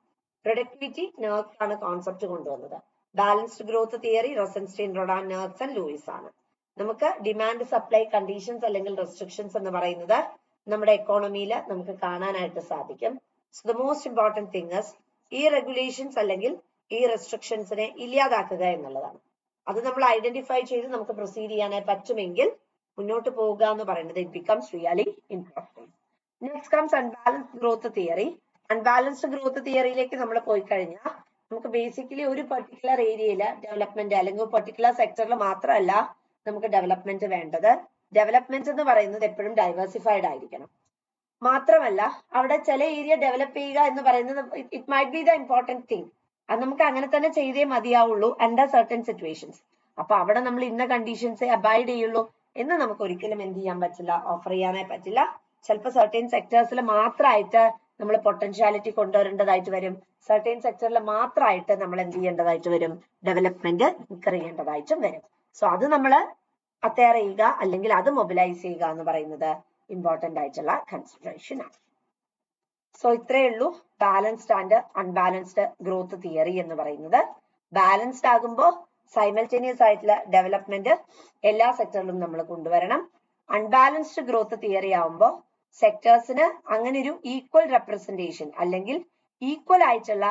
പ്രൊഡക്ടിവിറ്റി നെർക്സ് ആണ് കോൺസെപ്റ്റ് കൊണ്ടുവന്നത്. Balanced growth theory Rosenstein, Rodan, Nurkse and Lewis ആണ്. നമുക്ക് ഡിമാൻഡ് സപ്ലൈ കണ്ടീഷൻസ് അല്ലെങ്കിൽ റെസ്ട്രിക്ഷൻസ് എന്ന് പറയുന്നത് നമ്മുടെ എക്കോണമിയിൽ നമുക്ക് കാണാനായിട്ട് സാധിക്കും. So the most important thing is ഈ റെഗുലേഷൻസ് അല്ലെങ്കിൽ ഈ റെസ്ട്രിക്ഷൻസിനെ ഇല്ലാതാക്കുക എന്നുള്ളതാണ്. അത് നമ്മൾ ഐഡന്റിഫൈ ചെയ്ത് നമുക്ക് പ്രൊസീഡ് ചെയ്യാനായി പറ്റുമെങ്കിൽ മുന്നോട്ട് പോവുക എന്ന് പറയുന്നത് it becomes really important. Next comes unbalanced growth theory. Unbalanced growth തിയറിയിലേക്ക് നമ്മൾ പോയി കഴിഞ്ഞാൽ നമുക്ക് ബേസിക്കലി ഒരു പെർട്ടിക്കുലർ ഏരിയയിൽ ഡെവലപ്മെന്റ് അല്ലെങ്കിൽ പെർട്ടിക്കുലർ സെക്ടറിൽ മാത്രമല്ല നമുക്ക് ഡെവലപ്മെന്റ് വേണ്ടത്. ഡെവലപ്മെന്റ് എന്ന് പറയുന്നത് എപ്പോഴും ഡൈവേഴ്സിഫൈഡ് ആയിരിക്കണം. മാത്രമല്ല അവിടെ ചില ഏരിയ ഡെവലപ്പ് ചെയ്യുക എന്ന് പറയുന്നത് it might be the important thing. അത് നമുക്ക് അങ്ങനെ തന്നെ ചെയ്തേ മതിയാവുള്ളൂ അണ്ടർ സർട്ടൻ സിറ്റുവേഷൻസ്. അപ്പൊ അവിടെ നമ്മൾ ഇന്ന കണ്ടീഷൻസേ അബൈഡ് ചെയ്യുള്ളൂ എന്ന് നമുക്ക് ഒരിക്കലും എന്ത് ചെയ്യാൻ പറ്റില്ല, ഓഫർ ചെയ്യാനേ പറ്റില്ല. ചിലപ്പോൾ സർട്ടൻ സെക്ടേഴ്സിൽ മാത്രമായിട്ട് നമ്മൾ പൊട്ടൻഷ്യാലിറ്റി കൊണ്ടുവരേണ്ടതായിട്ട് വരും, സർട്ടൻ സെക്ടറിൽ മാത്രമായിട്ട് നമ്മൾ എന്ത് ചെയ്യേണ്ടതായിട്ട് വരും, ഡെവലപ്മെന്റ് ചെയ്യേണ്ടതായിട്ടും വരും. സോ അത് നമ്മൾ അത്തയർ ചെയ്യുക അല്ലെങ്കിൽ അത് മൊബിലൈസ് ചെയ്യുക എന്ന് പറയുന്നത് ഇമ്പോർട്ടന്റ് ആയിട്ടുള്ള കൺസിഡറേഷൻ ആണ്. സോ ഇത്രയേ ഉള്ളൂ balanced and unbalanced growth theory എന്ന് പറയുന്നത്. ബാലൻസ്ഡ് ആകുമ്പോൾ സൈമൾട്ടേനിയസ് ആയിട്ടുള്ള ഡെവലപ്മെന്റ് എല്ലാ സെക്ടറിലും നമ്മൾ കൊണ്ടുവരണം. അൺബാലൻസ്ഡ് ഗ്രോത്ത് തിയറി ആവുമ്പോൾ സെക്ടേഴ്സിന് അങ്ങനെ ഒരു ഈക്വൽ റെപ്രസെന്റേഷൻ അല്ലെങ്കിൽ ഈക്വൽ ആയിട്ടുള്ള